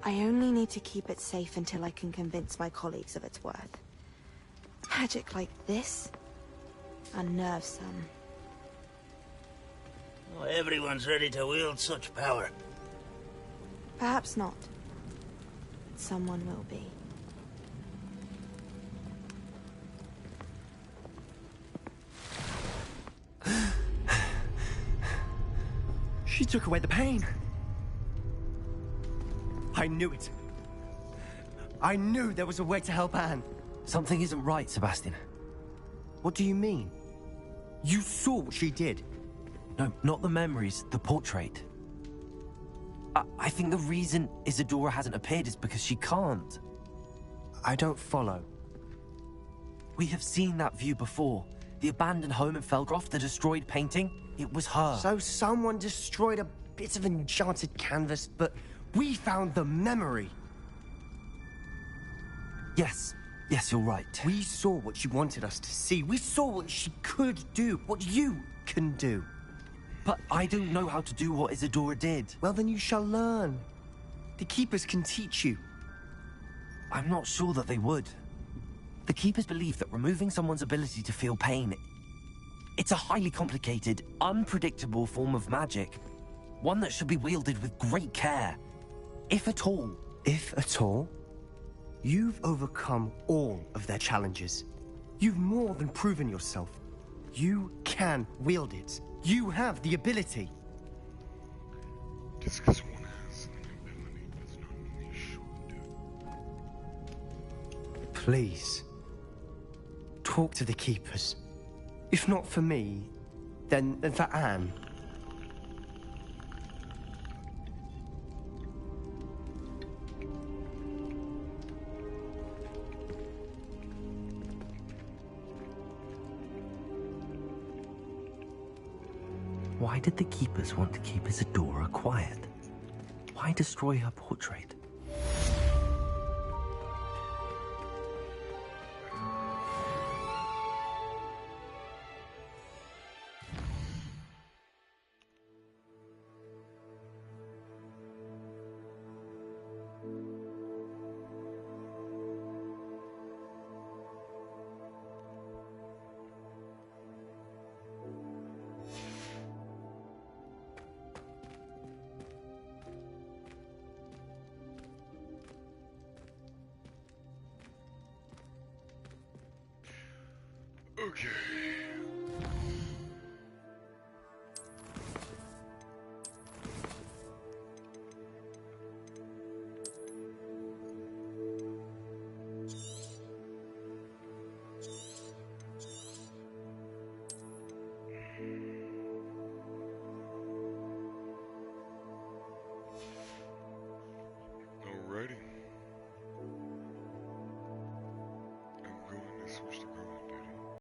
I only need to keep it safe until I can convince my colleagues of its worth. Magic like this unnerves some. Not everyone's ready to wield such power. Perhaps not. Someone will be. She took away the pain. I knew it. I knew there was a way to help Anne. Something isn't right, Sebastian. What do you mean? You saw what she did. No, not the memories, the portrait. I think the reason Isadora hasn't appeared is because she can't. I don't follow. We have seen that view before. The abandoned home in Felgroth, the destroyed painting, it was her. So someone destroyed a bit of enchanted canvas, but we found the memory. Yes, Yes, you're right. We saw what she wanted us to see. We saw what she could do, what you can do. But I don't know how to do what Isadora did. Well, then you shall learn. The Keepers can teach you. I'm not sure that they would. The Keepers believe that removing someone's ability to feel pain, it's a highly complicated, unpredictable form of magic. One that should be wielded with great care. If at all. If at all? You've overcome all of their challenges. You've more than proven yourself. You can wield it. You have the ability. Just because one has an ability does not mean they should. Please. Talk to the Keepers. If not for me, then for Anne. Why did the Keepers want to keep Isadora quiet? Why destroy her portrait? Okay.